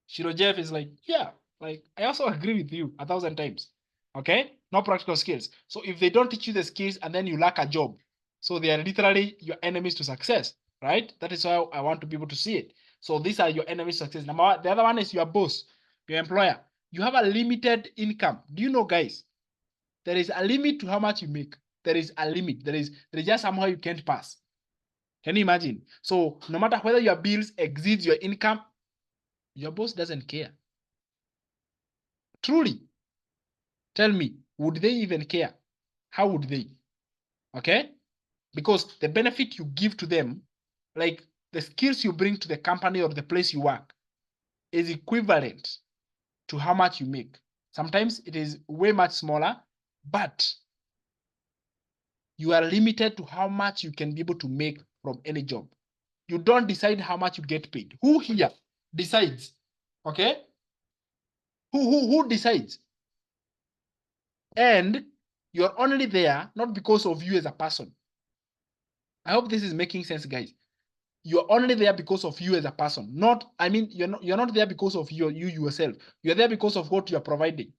Shiro Jeff is like, yeah, like I also agree with you 1,000 times. Okay, no practical skills. So if they don't teach you the skills and then you lack a job, so they are literally your enemies to success, right? That is how I want to be able to see it. So these are your enemies to success. Number one, the other one is your boss, your employer. You have a limited income. Do you know, guys? There is a limit to how much you make. There is a limit. There is just somehow you can't pass. Can you imagine? So no matter whether your bills exceeds your income, your boss doesn't care. Truly. Tell me, would they even care? How would they? Okay? Because the benefit you give to them, like the skills you bring to the company or the place you work, is equivalent to how much you make. Sometimes it is way much smaller, but you are limited to how much you can be able to make from any job. You don't decide how much you get paid. Who here decides? Okay? Who decides? And you're only there not because of you as a person. I hope this is making sense, guys. You're only there because of you as a person. Not, I mean, you're not there because of you yourself. You're there because of what you're providing.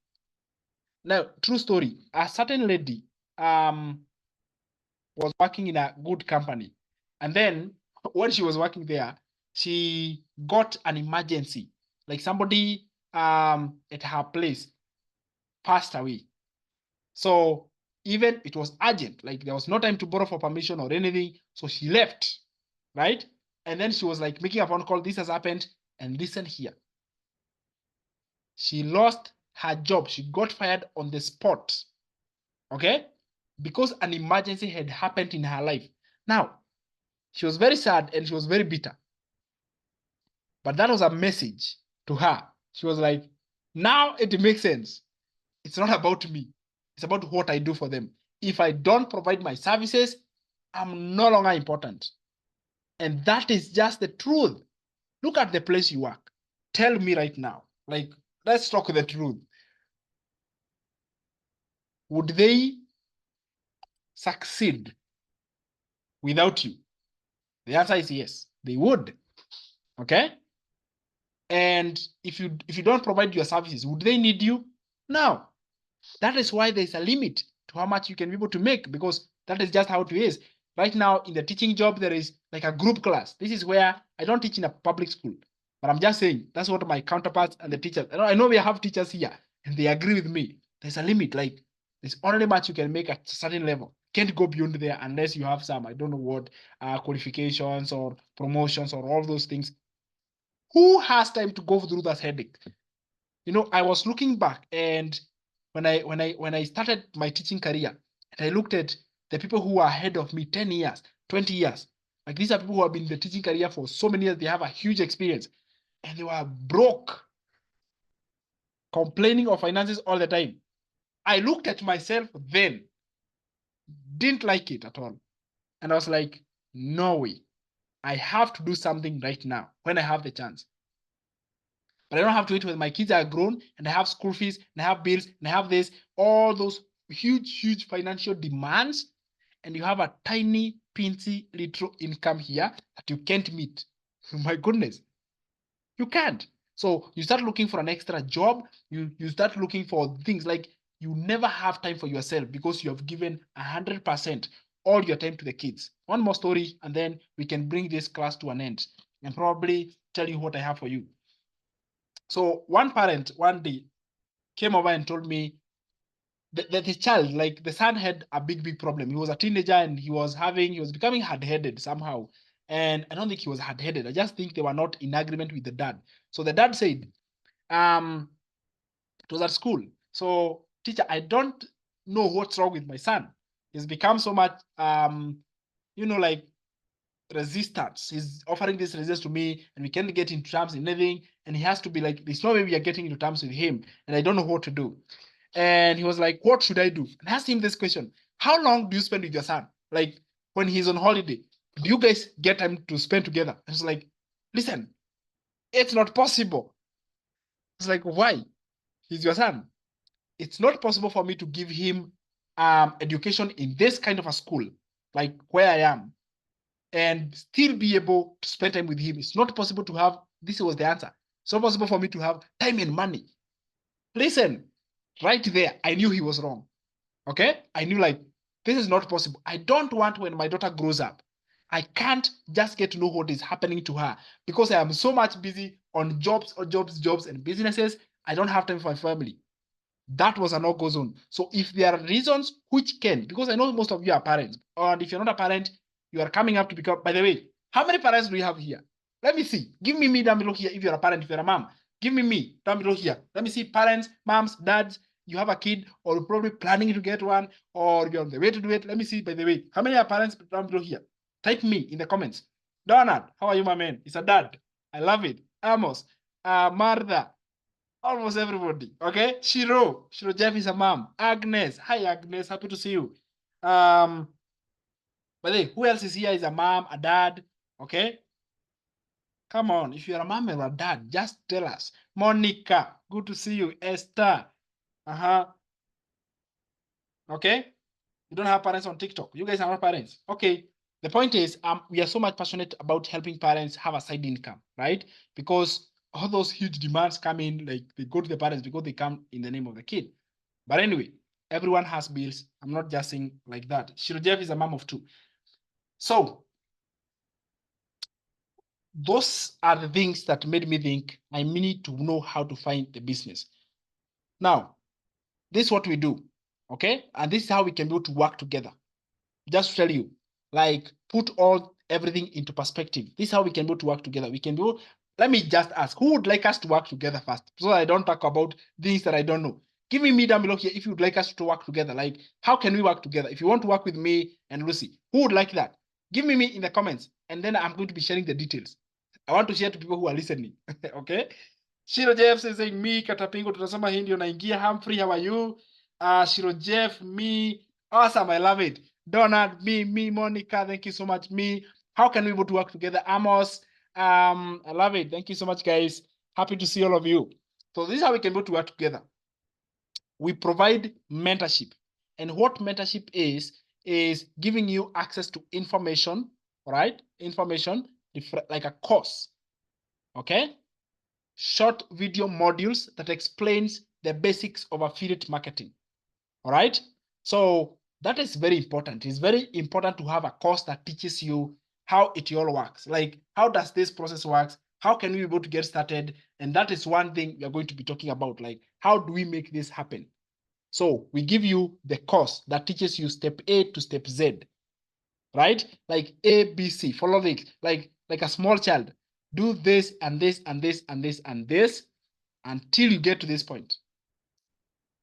Now, true story. A certain lady was working in a good company. And then when she was working there, she got an emergency. Like somebody at her place passed away. So even it was urgent, like there was no time to borrow for permission or anything. So she left, right? And then she was like making a phone call. This has happened. And listen here. She lost her job. She got fired on the spot. Okay? because an emergency had happened in her life. Now, she was very sad and she was very bitter. But that was a message to her. She was like, now it makes sense. It's not about me. It's about what I do for them. If I don't provide my services, I'm no longer important. And that is just the truth. Look at the place you work. Tell me right now, like, let's talk the truth. Would they succeed without you? The answer is yes, they would. Okay? And if you don't provide your services, would they need you? No. That is why there's a limit to how much you can be able to make, because that is just how it is. Right now, in the teaching job, there is like a group class. This is where I don't teach in a public school, but I'm just saying that's what my counterparts and the teachers. I know we have teachers here, and they agree with me. There's a limit. Like there's only much you can make at a certain level. Can't go beyond there unless you have some, I don't know what, qualifications or promotions or all those things. Who has time to go through that headache? You know, I was looking back, and when I started my teaching career, and I looked at the people who are ahead of me 10 years, 20 years. Like these are people who have been in the teaching career for so many years, they have a huge experience, and they were broke, complaining of finances all the time. I looked at myself then, didn't like it at all. And I was like, no way. I have to do something right now when I have the chance. But I don't have to wait when my kids are grown and I have school fees and I have bills and I have this, all those huge financial demands, and you have a tiny, pincy little income here that you can't meet. My goodness, you can't. So you start looking for an extra job. You start looking for things like you never have time for yourself because you have given 100% all your time to the kids. One more story, and then we can bring this class to an end and probably tell you what I have for you. So one parent one day came over and told me that his child, like the son, had a big problem. He was a teenager and he was becoming hard-headed somehow. And I don't think he was hard-headed. I just think they were not in agreement with the dad. So the dad said, it was at school. So teacher, I don't know what's wrong with my son. He's become so much, like resistance. He's offering this resistance to me, and we can't get into terms in anything. And he has to be like, there's no way we are getting into terms with him, and I don't know what to do. And he was like, what should I do? And I asked him this question: how long do you spend with your son? Like when he's on holiday, do you guys get time to spend together? And it's like, listen, it's not possible. It's like, why? He's your son. It's not possible for me to give him education in this kind of a school, like where I am, and still be able to spend time with him. It's not possible to have, this was the answer. It's not possible for me to have time and money. Listen, right there, I knew he was wrong. Okay? I knew like, this is not possible. I don't want when my daughter grows up, I can't just get to know what is happening to her because I am so much busy on jobs and businesses. I don't have time for my family. That was a no-go zone. So if there are reasons which can, because I know most of you are parents, and if you're not a parent, you are coming up to become, by the way, how many parents do you have here? Let me see. Give me down below here if you're a parent, if you're a mom. Give me down below here. Let me see parents, moms, dads, you have a kid, or you're probably planning to get one, or you're on the way to do it. Let me see, by the way, how many are parents down below here? Type me in the comments. Donald, how are you, my man? It's a dad. I love it. Amos, Martha, almost everybody. Okay. Shiro Jeff is a mom. Agnes, hi Agnes, happy to see you. But hey, who else is here? Is a mom, a dad? Okay. Come on, if you're a mom or a dad, just tell us. Monica, good to see you. Esther, okay. You don't have parents on TikTok. You guys are not parents. Okay. The point is, we are so much passionate about helping parents have a side income, right? Because all those huge demands come in, like they go to the parents because they come in the name of the kid. But anyway, everyone has bills. I'm not just saying like that. Shiro Jeff is a mom of two. So those are the things that made me think I need to know how to find the business. Now, this is what we do, okay? And this is how we can be able to work together. Just to tell you, like put everything into perspective. This is how we can be able to work together. We can do. Let me just ask, who would like us to work together first? So I don't talk about things that I don't know. Give me down below here if you would like us to work together. Like, how can we work together? If you want to work with me and Lucy, who would like that? Give me in the comments, and then I'm going to be sharing the details. I want to share to people who are listening. Okay. Shiro Jeff is saying me, Katapingo, tunasoma hii ndio naingia. Humphrey, how are you? Shiro Jeff, me. Awesome, I love it. Donald, me, Monica, thank you so much. Me. How can we able to work together? Amos, I love it. Thank you so much, guys. Happy to see all of you. So this is how we can go to work together. We provide mentorship. And what mentorship is giving you access to information, right? Information, like a course, okay? Short video modules that explains the basics of affiliate marketing, all right? So that is very important. It's very important to have a course that teaches you how it all works. Like, how does this process works? How can we be able to get started? And that is one thing we are going to be talking about. Like, how do we make this happen? So we give you the course that teaches you step A to step Z, right? Like A, B, C, follow this, like a small child. Do this and this and this and this and this until you get to this point.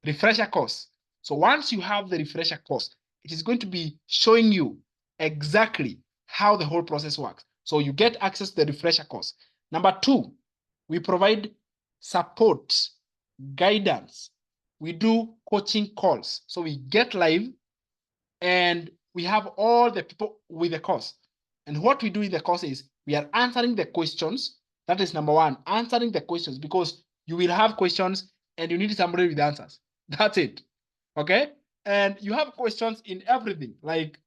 Refresher course. So once you have the refresher course, it is going to be showing you exactly how the whole process works. So you get access to the refresher course. Number two, we provide support, guidance. We do coaching calls. So we get live and we have all the people with the course. And what we do in the course is we are answering the questions. That is number one, answering the questions, because you will have questions and you need somebody with answers. That's it. Okay? And you have questions in everything. Like,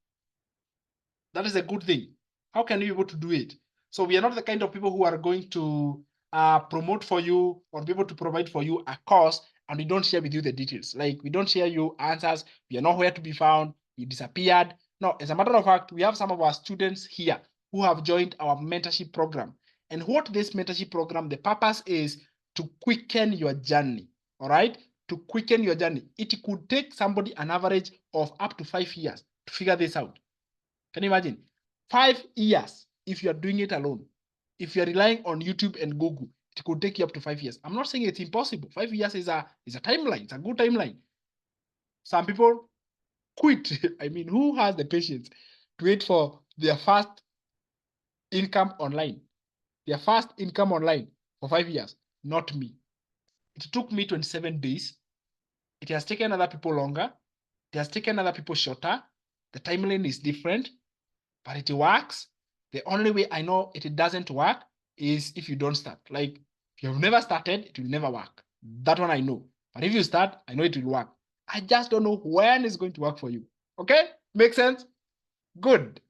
that is a good thing. How can you be able to do it? So we are not the kind of people who are going to promote for you or be able to provide for you a course and we don't share with you the details. Like, we don't share you answers. We are nowhere to be found. We disappeared. No, as a matter of fact, we have some of our students here who have joined our mentorship program. And what this mentorship program, the purpose is to quicken your journey. All right? To quicken your journey. It could take somebody an average of up to 5 years to figure this out. Can you imagine? 5 years if you are doing it alone. If you are relying on YouTube and Google, it could take you up to 5 years. I'm not saying it's impossible. 5 years is a timeline. It's a good timeline. Some people quit. I mean, who has the patience to wait for their first income online? Their first income online for 5 years? Not me. It took me 27 days. It has taken other people longer. It has taken other people shorter. The timeline is different, but it works. The only way I know it doesn't work is if you don't start. Like, if you've never started, it will never work. That one I know. But if you start, I know it will work. I just don't know when it's going to work for you. Okay? Make sense? Good.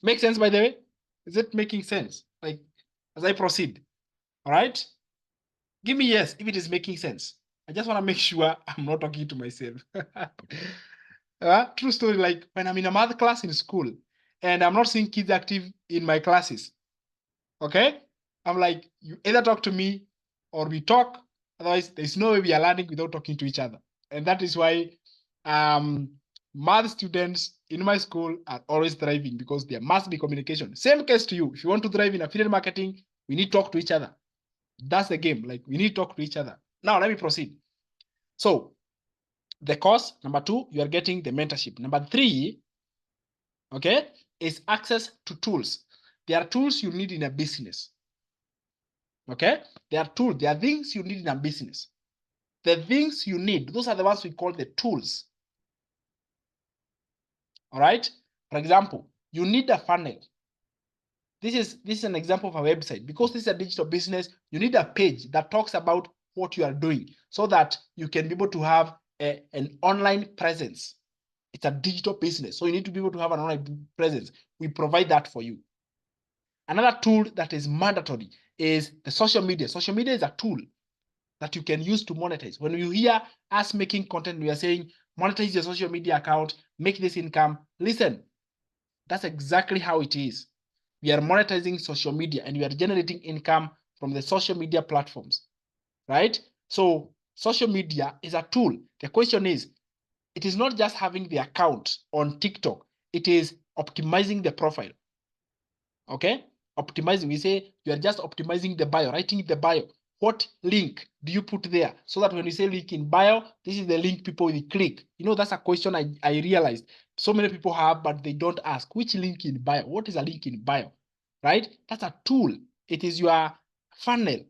Make sense, by the way? Is it making sense? Like, as I proceed. All right? Give me yes if it is making sense. I just want to make sure I'm not talking to myself. True story, like when I'm in a math class in school and I'm not seeing kids active in my classes, okay? I'm like, you either talk to me or we talk. Otherwise, there's no way we are learning without talking to each other. And that is why math students in my school are always thriving, because there must be communication. Same case to you. If you want to thrive in affiliate marketing, we need to talk to each other. That's the game. Like, we need to talk to each other. Now, let me proceed. So, the course, number two, you are getting the mentorship. Number three, okay, is access to tools. There are tools you need in a business. Okay, there are tools, there are things you need in a business. The things you need, those are the ones we call the tools. All right. For example, you need a funnel. This is an example of a website. Because this is a digital business, you need a page that talks about what you are doing so that you can be able to have an online presence. It's a digital business, so you need to be able to have an online presence. We provide that for you. Another tool that is mandatory is the social media. Social media is a tool that you can use to monetize. When you hear us making content, we are saying, monetize your social media account, make this income. Listen, that's exactly how it is. We are monetizing social media and we are generating income from the social media platforms, right? So social media is a tool. The question is, it is not just having the account on TikTok. It is optimizing the profile. Okay? Optimizing, we say you are just optimizing the bio, writing the bio. what link do you put there? So that when you say link in bio, this is the link people will click. You know, that's a question I realized so many people have, but they don't ask. Which link in bio? What is a link in bio? Right? That's a tool. It is your funnel.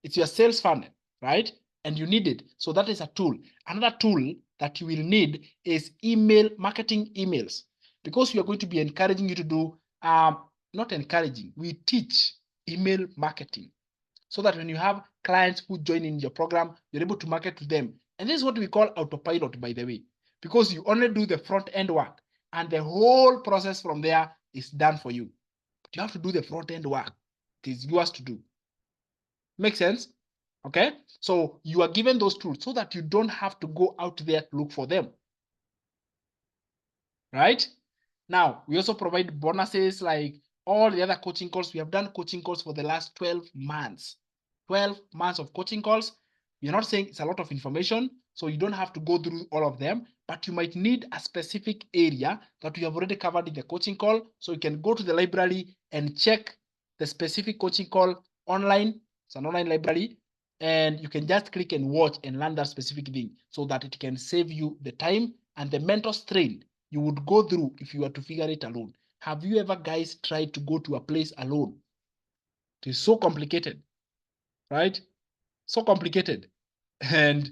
It's your sales funnel, right? And you need it. So that is a tool. Another tool that you will need is email marketing emails, because we are going to be encouraging you to do, not encouraging, we teach email marketing, so that when you have clients who join in your program, you're able to market to them. And this is what we call autopilot, by the way, because you only do the front end work and the whole process from there is done for you. But you have to do the front end work. It is yours to do. Make sense? Okay, so you are given those tools so that you don't have to go out there to look for them. Right? Now, we also provide bonuses like all the other coaching calls. We have done coaching calls for the last 12 months. 12 months of coaching calls. We're not saying it's a lot of information, so you don't have to go through all of them, but you might need a specific area that we have already covered in the coaching call. So you can go to the library and check the specific coaching call online. It's an online library, and you can just click and watch and learn that specific thing, so that it can save you the time and the mental strain you would go through if you were to figure it alone. Have you ever, guys, tried to go to a place alone? It is so complicated, right? So complicated. And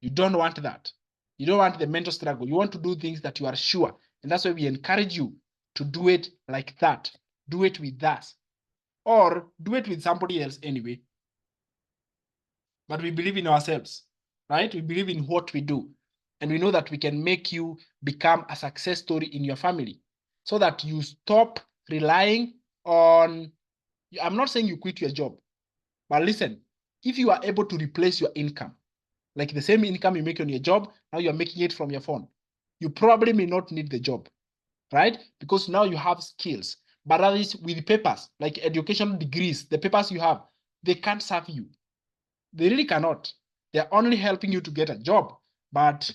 you don't want that. You don't want the mental struggle. You want to do things that you are sure. And that's why we encourage you to do it like that. Do it with us, or do it with somebody else anyway. But we believe in ourselves, right? We believe in what we do. And we know that we can make you become a success story in your family, so that you stop relying on, I'm not saying you quit your job, but listen, if you are able to replace your income, like the same income you make on your job, now you're making it from your phone, you probably may not need the job, right? Because now you have skills. But others with papers, like educational degrees, the papers you have, they can't serve you. They really cannot. They're only helping you to get a job. But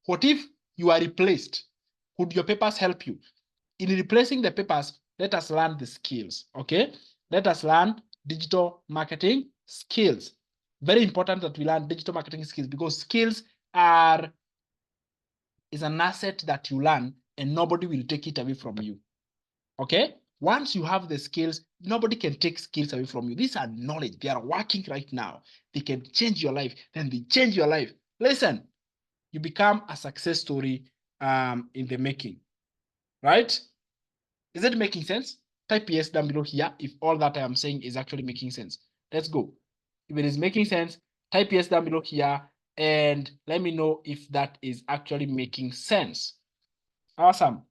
what if you are replaced? Would your papers help you? In replacing the papers, let us learn the skills, okay? Let us learn digital marketing skills. Very important that we learn digital marketing skills, because skills is an asset that you learn and nobody will take it away from you, okay? Once you have the skills, nobody can take skills away from you. These are knowledge. They are working right now. They can change your life. Then they change your life. Listen, you become a success story in the making, right? Is it making sense? Type yes down below here if all that I am saying is actually making sense. Let's go. If it is making sense, type yes down below here and let me know if that is actually making sense. Awesome.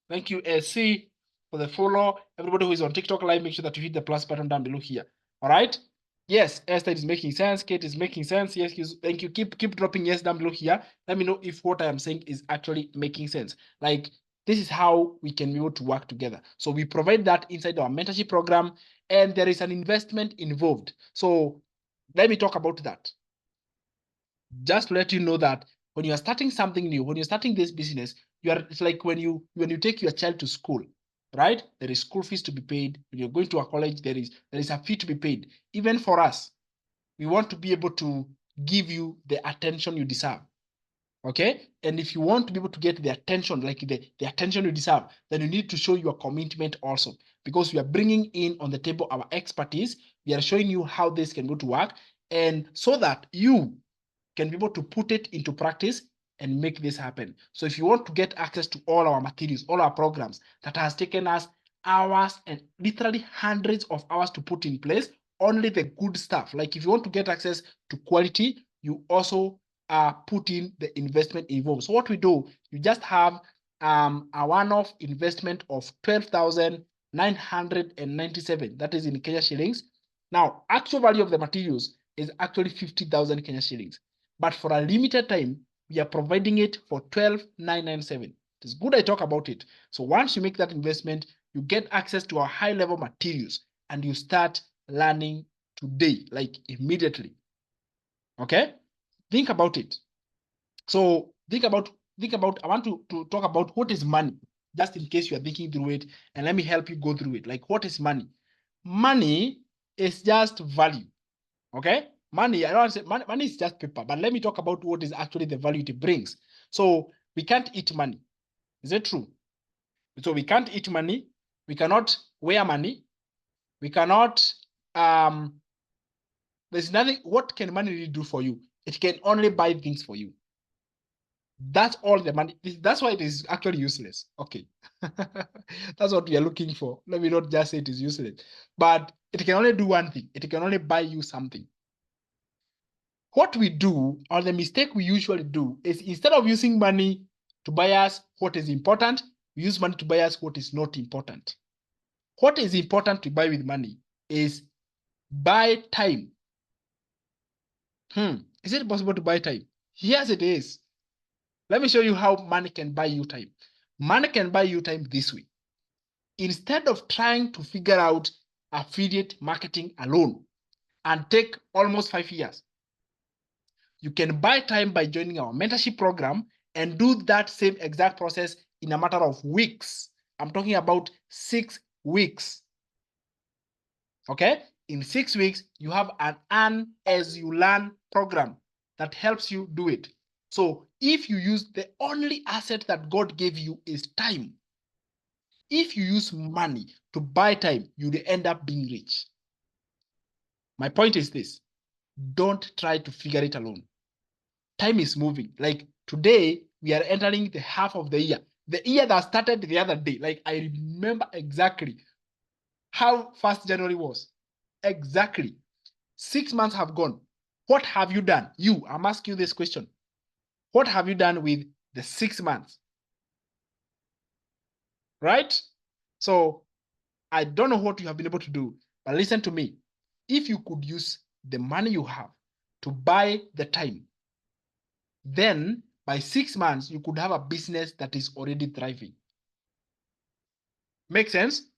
Thank you, SC, for the follow. Everybody who is on TikTok Live, make sure that you hit the plus button down below here. All right. Yes, Esther is making sense. Kate is making sense. Yes, thank you. Keep dropping yes down below here. Let me know if what I am saying is actually making sense. Like, this is how we can be able to work together. So we provide that inside our mentorship program, and there is an investment involved. So let me talk about that. Just to let you know that when you are starting something new, when you're starting this business, it's like when you take your child to school, right? There is school fees to be paid. When you're going to a college, there is a fee to be paid. Even for us, we want to be able to give you the attention you deserve. Okay, and if you want to be able to get the attention, like the attention you deserve, then you need to show your commitment also, because we are bringing in on the table our expertise. We are showing you how this can go to work, and so that you can be able to put it into practice and make this happen. So if you want to get access to all our materials, all our programs that has taken us hours and literally hundreds of hours to put in place, only the good stuff. Like if you want to get access to quality, you also put in the investment involved. So what we do, you just have a one-off investment of 12,997. That is in Kenya shillings. Now, actual value of the materials is actually 50,000 Kenya shillings. But for a limited time, we are providing it for 12,997. It's good I talk about it. So once you make that investment, you get access to our high-level materials and you start learning today, like immediately. Okay? Think about it. So think about, I want to talk about what is money, just in case you are thinking through it, and let me help you go through it. Like, what is money? Money is just value. Okay? Money, I don't want to say money is just paper, but let me talk about what is actually the value it brings. So we can't eat money. Is it true? So we can't eat money. We cannot wear money. We cannot, there's nothing. What can money really do for you? It can only buy things for you. That's all the money. That's why it is actually useless. Okay. That's what we are looking for. Let me not just say it is useless, but it can only do one thing. It can only buy you something. What we do, or the mistake we usually do, is instead of using money to buy us what is important, we use money to buy us what is not important. What is important to buy with money is buy time. Is it possible to buy time? Yes, it is. Let me show you how money can buy you time. Money can buy you time this way. Instead of trying to figure out affiliate marketing alone and take almost 5 years, you can buy time by joining our mentorship program and do that same exact process in a matter of weeks. I'm talking about 6 weeks. Okay? In 6 weeks, you have an earn as you learn program that helps you do it. So if you use the only asset that God gave you is time, if you use money to buy time, you'll end up being rich. My point is this: don't try to figure it alone. Time is moving. Like today, we are entering the half of the year that started the other day. Like I remember exactly how fast January was. Exactly. 6 months have gone. What have you done? I'm asking you this question. What have you done with the 6 months? Right? So I don't know what you have been able to do, but listen to me. If you could use the money you have to buy the time, then by 6 months, you could have a business that is already thriving. Make sense?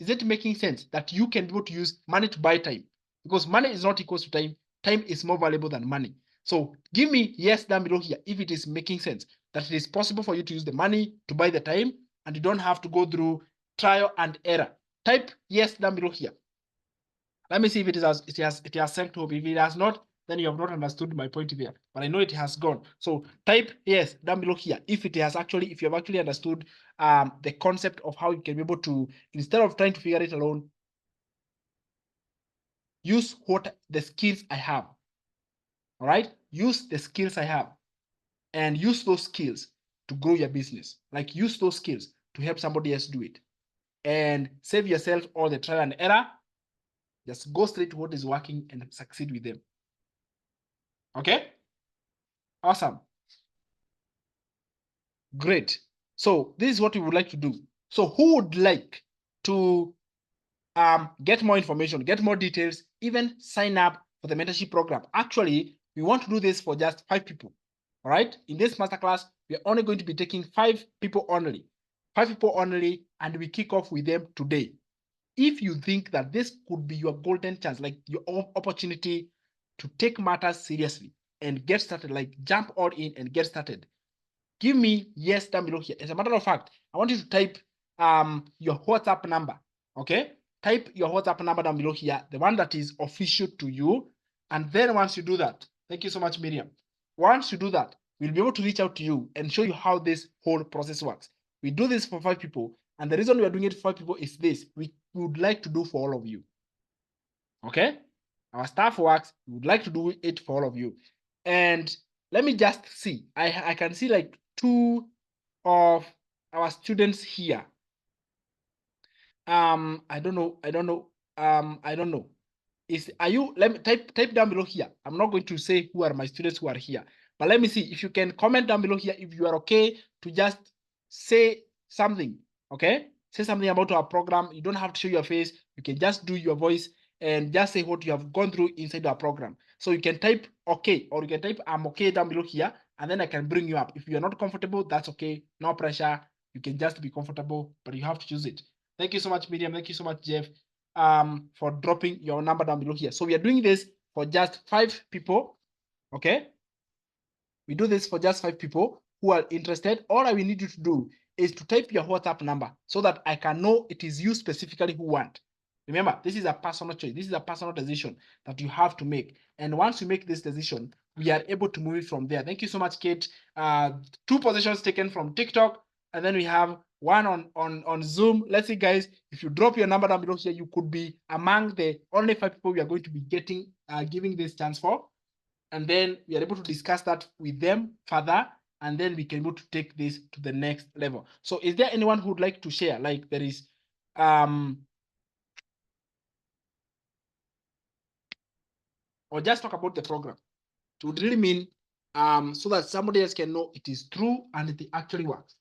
Is it making sense that you can be able to use money to buy time? Because money is not equal to time. Time is more valuable than money. So give me yes down below here if it is making sense that it is possible for you to use the money to buy the time and you don't have to go through trial and error. Type yes down below here. Let me see if it has sent home. If it has not, then you have not understood my point there. But I know it has gone. So type yes down below here if you have actually understood the concept of how you can be able to, instead of trying to figure it alone, use what the skills I have. All right, use the skills I have, and use those skills to grow your business. Like use those skills to help somebody else do it, and save yourself all the trial and error. Just go straight to what is working and succeed with them. Okay? Awesome. Great. So this is what we would like to do. So who would like to get more information, get more details, even sign up for the mentorship program? Actually, we want to do this for just 5 people. All right? In this masterclass, we are only going to be taking 5 people only. 5 people only, and we kick off with them today. If you think that this could be your golden chance, like your opportunity to take matters seriously and get started, like jump all in and get started, give me yes down below here. As a matter of fact, I want you to type your WhatsApp number. Okay, type your WhatsApp number down below here, the one that is official to you. And then once you do that, thank you so much, Miriam. Once you do that, we'll be able to reach out to you and show you how this whole process works. We do this for 5 people, and the reason we are doing it for 5 people is this: we would like to do for all of you. Okay, our staff works. We would like to do it for all of you. And let me just see. I can see like 2 of our students here. I don't know. I don't know. Are you, let me type down below here. I'm not going to say who are my students who are here, but let me see if you can comment down below here if you are okay to just say something. Okay, say something about our program. You don't have to show your face. You can just do your voice and just say what you have gone through inside our program. So you can type okay, or you can type I'm okay down below here, and then I can bring you up. If you're not comfortable, that's okay. No pressure. You can just be comfortable, but you have to choose it. Thank you so much, Miriam. Thank you so much, Jeff, for dropping your number down below here. So we are doing this for just 5 people. Okay, we do this for just 5 people who are interested. All I will need you to do is to type your WhatsApp number so that I can know it is you specifically who want. Remember, this is a personal choice. This is a personal decision that you have to make. And once you make this decision, we are able to move it from there. Thank you so much, Kate. 2 positions taken from TikTok, and then we have one on Zoom. Let's see, guys, if you drop your number down below here, you could be among the only 5 people we are going to be giving this chance for. And then we are able to discuss that with them further, and then we can able to take this to the next level. So is there anyone who would like to share? Like there is or just talk about the program. It would really mean so that somebody else can know it is true and it actually works.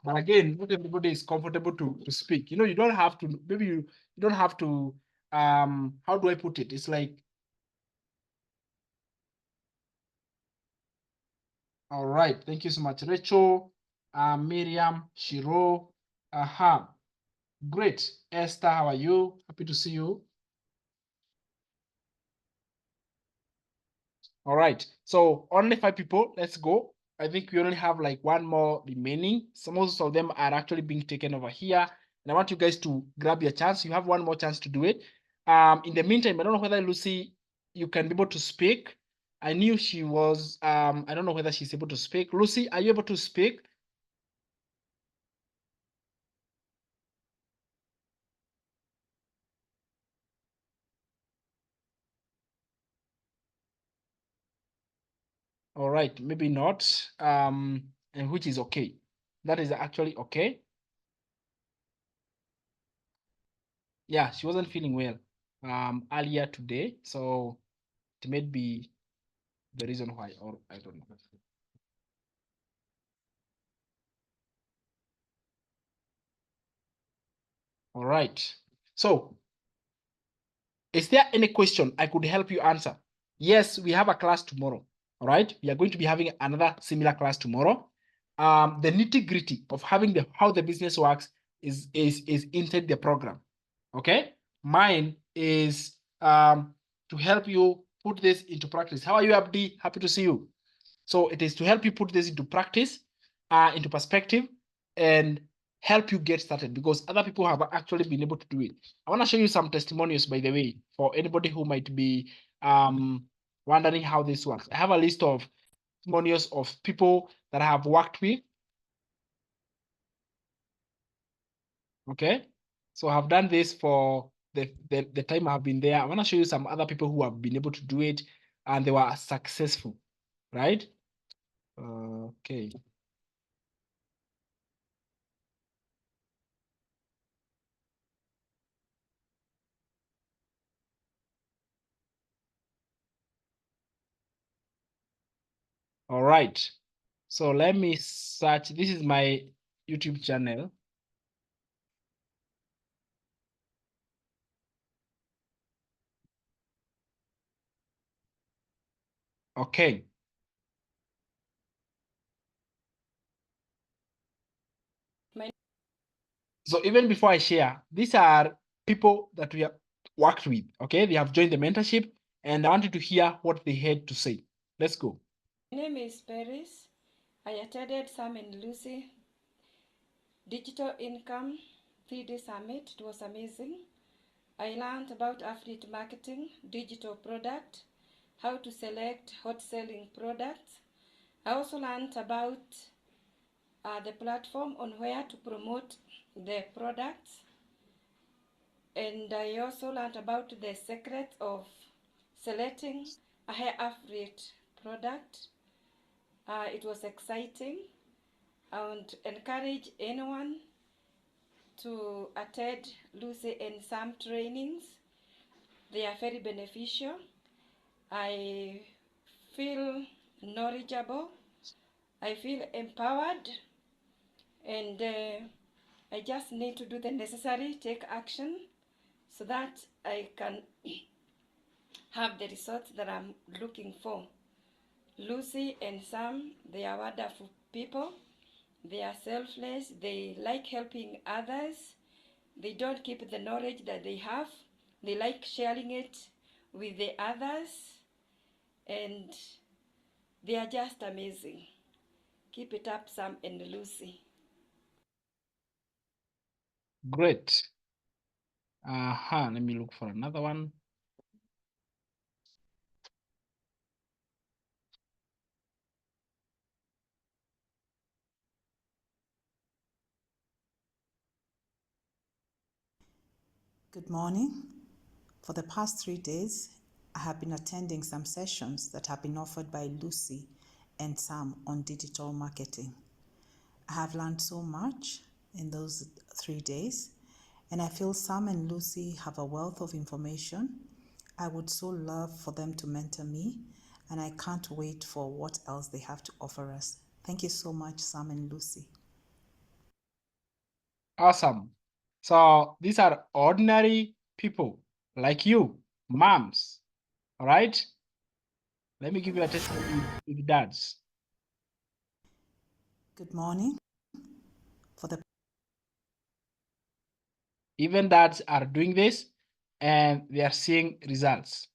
But again, not everybody is comfortable to speak. You know, you don't have to, maybe you don't have to, how do I put it? It's like, all right, thank you so much, Rachel, Miriam, Shiro, great. Esther, how are you? Happy to see you. All right, so only 5 people, let's go. I think we only have like one more remaining. So most of them are actually being taken over here. And I want you guys to grab your chance. You have one more chance to do it. In the meantime, I don't know whether Lucy, you can be able to speak. I knew she was, I don't know whether she's able to speak. Lucy, are you able to speak? All right, maybe not, and which is okay. That is actually okay. Yeah, she wasn't feeling well earlier today, so it may be the reason why, or I don't know. All right. So, is there any question I could help you answer? Yes, we have a class tomorrow. All right. We are going to be having another similar class tomorrow. The nitty-gritty of having how the business works is inside the program. Okay. Mine is to help you put this into practice. How are you, Abdi? Happy to see you. So it is to help you put this into practice, into perspective, and help you get started because other people have actually been able to do it. I want to show you some testimonials, by the way, for anybody who might be wondering how this works. I have a list of testimonials of people that I have worked with. Okay. So I've done this for the time I've been there. I want to show you some other people who have been able to do it and they were successful, right? Okay. All right. So let me search. This is my YouTube channel. Okay. So even before I share, these are people that we have worked with. Okay. They have joined the mentorship and I wanted to hear what they had to say. Let's go. My name is Paris. I attended Sam and Lucy Digital Income 3D Summit. It was amazing. I learned about affiliate marketing, digital product, how to select hot selling products. I also learned about the platform on where to promote the products. And I also learned about the secret of selecting a hair affiliate product. It was exciting. I would encourage anyone to attend Lucy and Sam trainings. They are very beneficial. I feel knowledgeable. I feel empowered. And I just need to do the necessary, take action so that I can have the results that I'm looking for. Lucy and Sam, they are wonderful people. They are selfless. They like helping others. They don't keep the knowledge that they have. They like sharing it with the others. And they are just amazing. Keep it up, Sam and Lucy. Great. Let me look for another one. Good morning. For the past 3 days, I have been attending some sessions that have been offered by Lucy and Sam on digital marketing. I have learned so much in those 3 days, and I feel Sam and Lucy have a wealth of information. I would so love for them to mentor me, and I can't wait for what else they have to offer us. Thank you so much, Sam and Lucy. Awesome. So these are ordinary people like you, moms. All right. Let me give you a testimony with dads. Good morning. Even dads are doing this and they are seeing results.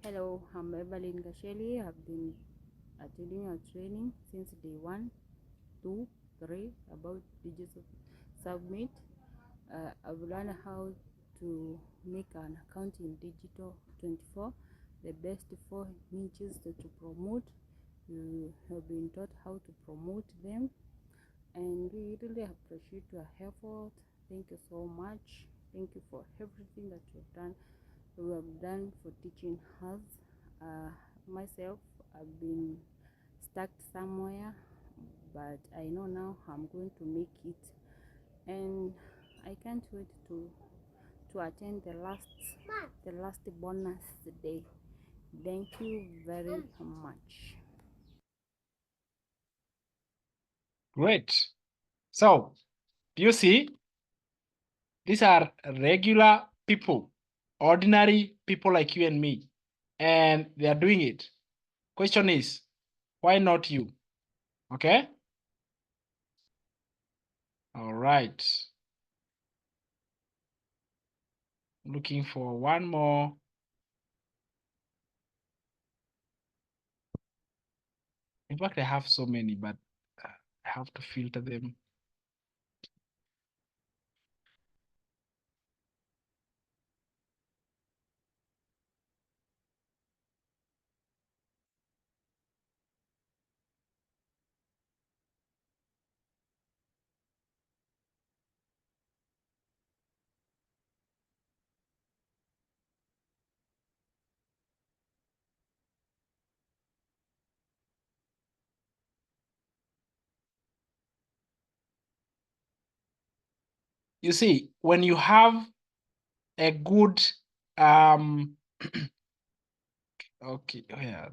Hello, I'm Evelyn Gasheli. I've been attending our training since day 1, 2, 3 about digital submit. I've learned how to make an account in digital 24, the best 4 niches to promote. You have been taught how to promote them, and we really appreciate your effort. Thank you so much. Thank you for everything that you've done. You have done for teaching us. Myself, I've been stuck somewhere, but I know now I'm going to make it, and I can't wait to attend the last bonus day. Thank you very much. Great. So, do you see? These are regular people, ordinary people like you and me, and they are doing it. Question is, why not you? Okay. All right. Looking for one more. In fact, I have so many, but I have to filter them. You see, when you have a good okay, yeah,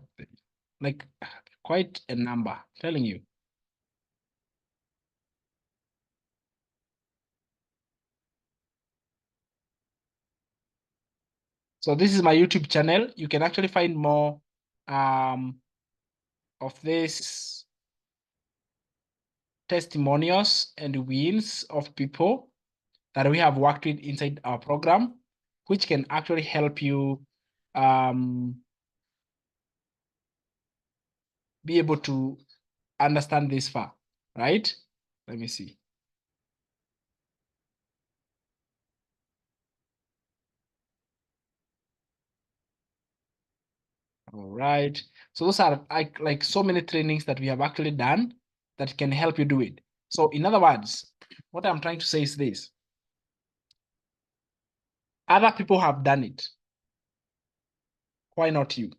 like quite a number, telling you. So this is my YouTube channel. You can actually find more of this testimonials and wins of people that we have worked with inside our program, which can actually help you be able to understand this far, right? Let me see. All right. So those are like so many trainings that we have actually done that can help you do it. So in other words, what I'm trying to say is this. Other people have done it. Why not you?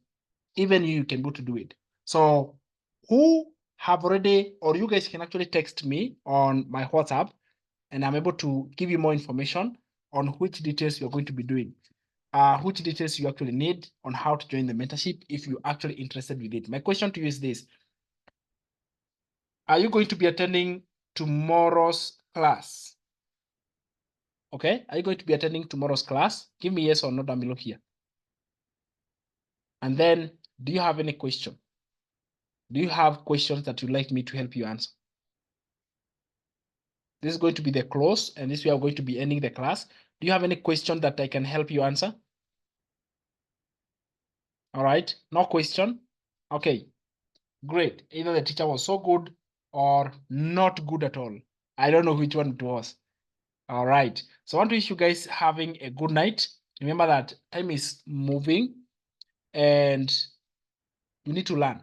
Even you can go to do it. So who have already, or you guys can actually text me on my WhatsApp, and I'm able to give you more information on which details you're going to be doing. Which details you actually need on how to join the mentorship if you're actually interested with it. My question to you is this. Are you going to be attending tomorrow's class? Okay, are you going to be attending tomorrow's class? Give me yes or no down below here. And then, do you have any question? Do you have questions that you'd like me to help you answer? This is going to be the close, and this we are going to be ending the class. Do you have any question that I can help you answer? All right, no question. Okay, great. Either the teacher was so good or not good at all. I don't know which one it was. All right. So I want to wish you guys having a good night. Remember that time is moving and you need to learn.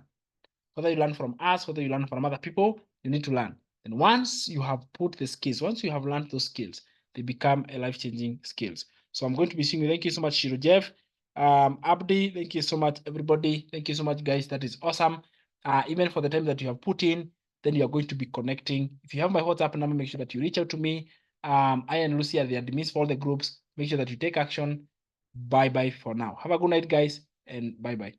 Whether you learn from us, whether you learn from other people, you need to learn. And once you have put the skills, once you have learned those skills, they become a life-changing skills. So I'm going to be seeing you. Thank you so much, Shiro Jeff. Abdi, thank you so much, everybody. Thank you so much, guys. That is awesome. Even for the time that you have put in, then you are going to be connecting. If you have my WhatsApp number, make sure that you reach out to me. I and Lucy are the admins for all the groups. Make sure that you take action. Bye-bye for now. Have a good night, guys, and bye-bye.